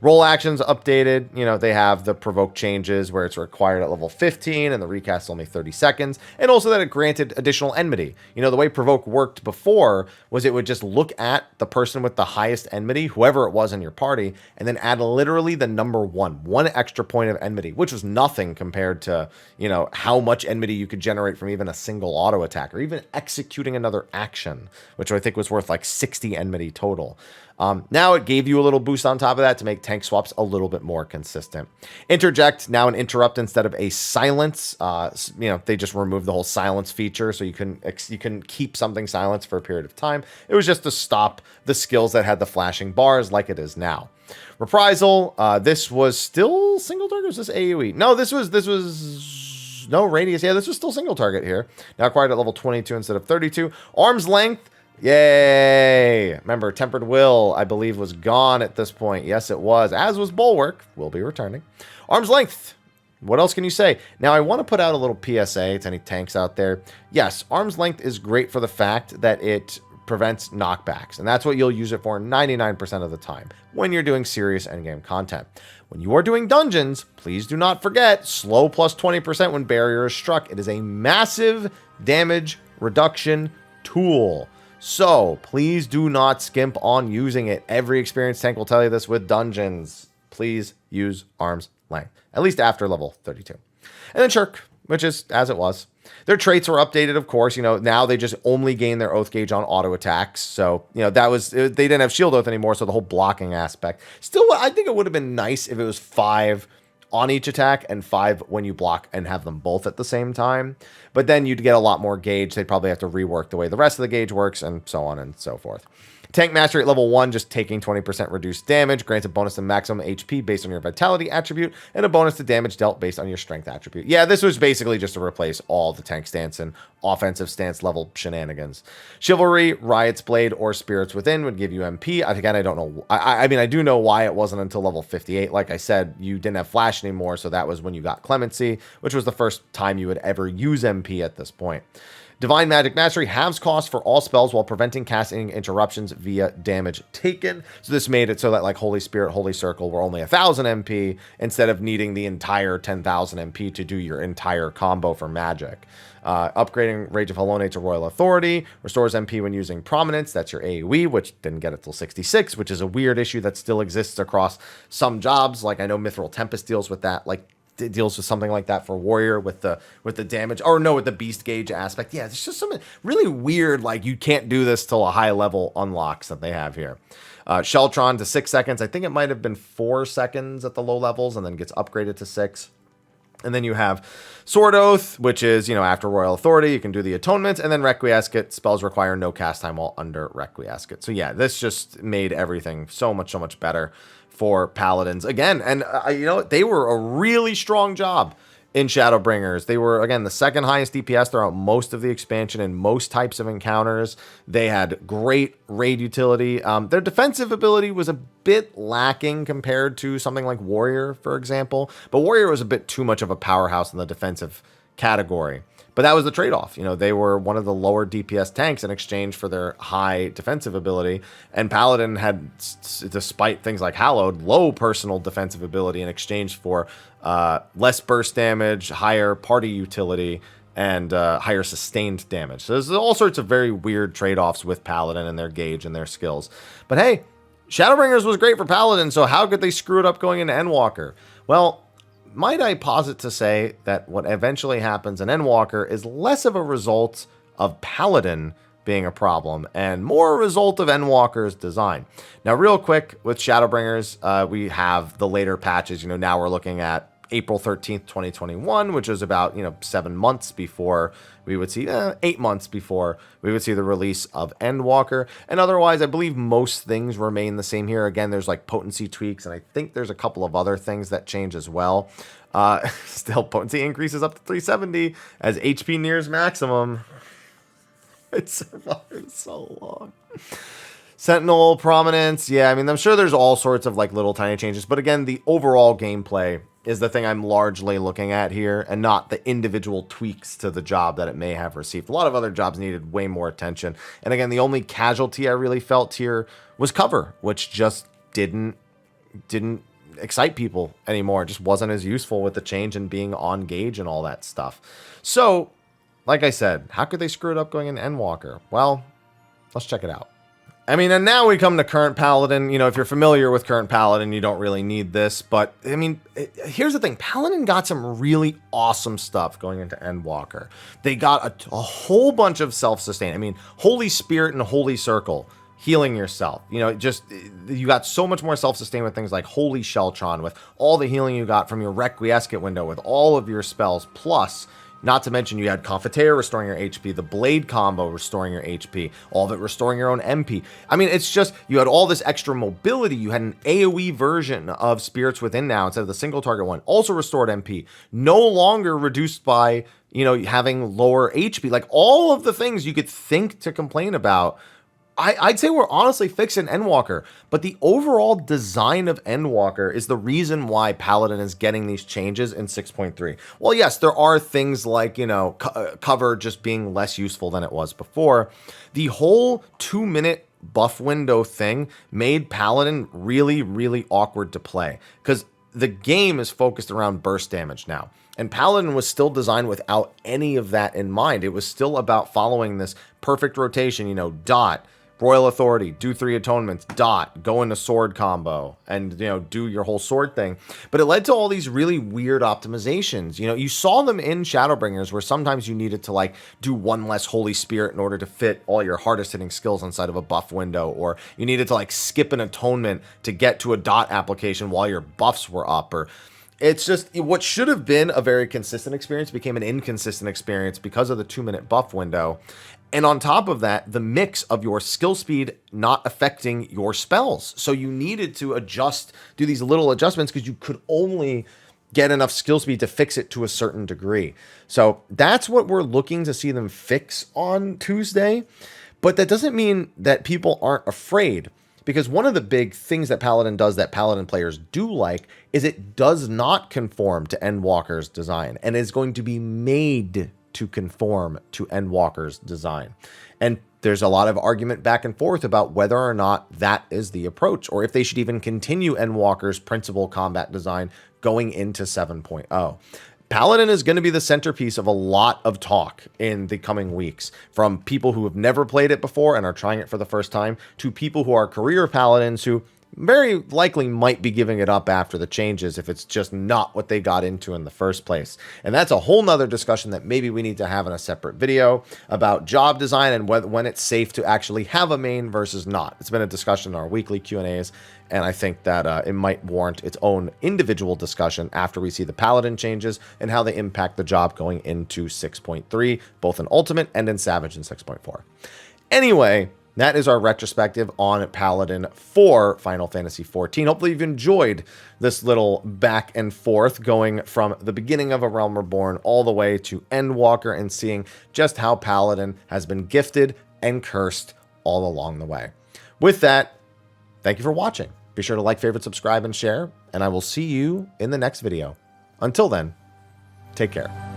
Roll actions updated. You know, they have the provoke changes where it's required at level 15 and the recast is only 30 seconds. And also that it granted additional enmity. You know, the way provoke worked before was it would just look at the person with the highest enmity, whoever it was in your party, and then add literally the number 1 extra point of enmity, which was nothing compared to, you know, how much enmity you could generate from even a single auto attack or even executing another action, which I think was worth like 60 enmity total. Now it gave you a little boost on top of that to make tank swaps a little bit more consistent. Interject, now an interrupt instead of a silence. You know, they just removed the whole silence feature, so you can keep something silenced for a period of time. It was just to stop the skills that had the flashing bars like it is now. Reprisal, this was still single target, was this AoE? No, this was no radius. Yeah, this was still single target here. Now acquired at level 22 instead of 32. Arm's length. Yay! Remember, Tempered Will, I believe, was gone at this point. Yes, it was. As was Bulwark. Will be returning. Arm's Length. What else can you say? Now, I want to put out a little PSA to any tanks out there. Yes, Arm's Length is great for the fact that it prevents knockbacks. And that's what you'll use it for 99% of the time when you're doing serious endgame content. When you are doing dungeons, please do not forget slow plus 20% when barrier is struck. It is a massive damage reduction tool. So, please do not skimp on using it. Every experienced tank will tell you this with dungeons. Please use Arm's Length, at least after level 32. And then Shirk, which is as it was. Their traits were updated, of course. You know, now they just only gain their Oath Gauge on auto attacks. So, you know, that was, they didn't have Shield Oath anymore, so the whole blocking aspect. Still, I think it would have been nice if it was 5 on each attack and 5 when you block and have them both at the same time. But then you'd get a lot more gauge. They'd probably have to rework the way the rest of the gauge works and so on and so forth. Tank Mastery at level 1, just taking 20% reduced damage, grants a bonus to maximum HP based on your Vitality attribute, and a bonus to damage dealt based on your Strength attribute. Yeah, this was basically just to replace all the tank stance and offensive stance level shenanigans. Chivalry, Riot's Blade, or Spirits Within would give you MP. Again, I don't know. I mean, I do know why it wasn't until level 58. Like I said, you didn't have Flash anymore, so that was when you got Clemency, which was the first time you would ever use MP at this point. Divine Magic Mastery halves cost for all spells while preventing casting interruptions via damage taken. So this made it so that like Holy Spirit, Holy Circle were only 1,000 MP instead of needing the entire 10,000 MP to do your entire combo for magic. Upgrading Rage of Halone to Royal Authority restores MP when using Prominence. That's your AoE, which didn't get it till 66, which is a weird issue that still exists across some jobs. Like I know Mithril Tempest deals with that. Like it deals with something like that for Warrior with the damage, or no, with the Beast Gauge aspect. Yeah, it's just something really weird. Like you can't do this till a high level unlocks that they have here. Sheltron to 6 seconds. I think it might have been 4 seconds at the low levels and then gets upgraded to 6. And then you have Sword Oath, which is, you know, after Royal Authority, you can do the Atonement, and then Requiescat. Spells require no cast time while under Requiescat. So yeah, this just made everything so much better for Paladins. Again, and you know, they were a really strong job in Shadowbringers. They were, again, the second highest DPS throughout most of the expansion in most types of encounters. They had great raid utility. Their defensive ability was a bit lacking compared to something like Warrior, for example. But Warrior was a bit too much of a powerhouse in the defensive category. But that was the trade-off. You know, they were one of the lower DPS tanks in exchange for their high defensive ability. And Paladin had, despite things like Hallowed, low personal defensive ability in exchange for less burst damage, higher party utility, and higher sustained damage. So there's all sorts of very weird trade-offs with Paladin and their gauge and their skills. But hey, Shadowbringers was great for Paladin, so how could they screw it up going into Endwalker? Well, might I posit to say that what eventually happens in Endwalker is less of a result of Paladin being a problem and more a result of Endwalker's design. Now, real quick with Shadowbringers, we have the later patches. You know, now we're looking at April 13th, 2021, which was about, 7 months before we would see, 8 months before we would see the release of Endwalker. And otherwise, I believe most things remain the same here. Again, there's like potency tweaks, and I think there's a couple of other things that change as well. Still, potency increases up to 370 as HP nears maximum. It survived so long. Sentinel prominence, yeah, I mean, I'm sure there's all sorts of like little tiny changes, but again, the overall gameplay is the thing I'm largely looking at here, and not the individual tweaks to the job that it may have received. A lot of other jobs needed way more attention, and again, the only casualty I really felt here was cover, which just didn't excite people anymore. It just wasn't as useful with the change and being on gauge and all that stuff. So, like I said, how could they screw it up going into Endwalker? Well, let's check it out. I mean, and now we come to current Paladin. If you're familiar with current Paladin, you don't really need this. But, I mean, here's the thing. Paladin got some really awesome stuff going into Endwalker. They got a whole bunch of self-sustain. I mean, Holy Spirit and Holy Circle, healing yourself. You got so much more self-sustain with things like Holy Sheltron, with all the healing you got from your Requiescat window, with all of your spells, plus... Not to mention you had Confiteor restoring your HP, the Blade combo restoring your HP, all of it restoring your own MP. I mean, it's just, you had all this extra mobility. You had an AoE version of Spirits Within now instead of the single target one. Also restored MP. No longer reduced by, having lower HP. Like, all of the things you could think to complain about, I'd say we're honestly fixing Endwalker, but the overall design of Endwalker is the reason why Paladin is getting these changes in 6.3. Well, yes, there are things like, cover just being less useful than it was before. The whole 2-minute buff window thing made Paladin really, really awkward to play, because the game is focused around burst damage now. And Paladin was still designed without any of that in mind. It was still about following this perfect rotation, dot, Royal Authority, do 3 atonements, dot, go into sword combo, and, do your whole sword thing. But it led to all these really weird optimizations. You saw them in Shadowbringers, where sometimes you needed to, like, do 1 less Holy Spirit in order to fit all your hardest hitting skills inside of a buff window, or you needed to, like, skip an atonement to get to a dot application while your buffs were up, or... It's just, what should have been a very consistent experience became an inconsistent experience because of the 2-minute buff window. And on top of that, the mix of your skill speed not affecting your spells. So you needed to do these little adjustments because you could only get enough skill speed to fix it to a certain degree. So that's what we're looking to see them fix on Tuesday. But that doesn't mean that people aren't afraid. Because one of the big things that Paladin does that Paladin players do like is it does not conform to Endwalker's design and is going to be made to conform to Endwalker's design. And there's a lot of argument back and forth about whether or not that is the approach, or if they should even continue Endwalker's principal combat design going into 7.0. Paladin is going to be the centerpiece of a lot of talk in the coming weeks, from people who have never played it before and are trying it for the first time, to people who are career Paladins who very likely might be giving it up after the changes if it's just not what they got into in the first place. And that's a whole nother discussion that maybe we need to have in a separate video about job design and when it's safe to actually have a main versus not. It's been a discussion in our weekly Q&As, and I think that it might warrant its own individual discussion after we see the Paladin changes and how they impact the job going into 6.3, both in Ultimate and in Savage in 6.4. Anyway, that is our retrospective on Paladin for Final Fantasy XIV. Hopefully you've enjoyed this little back and forth going from the beginning of A Realm Reborn all the way to Endwalker and seeing just how Paladin has been gifted and cursed all along the way. With that, thank you for watching. Be sure to like, favorite, subscribe, and share, and I will see you in the next video. Until then, take care.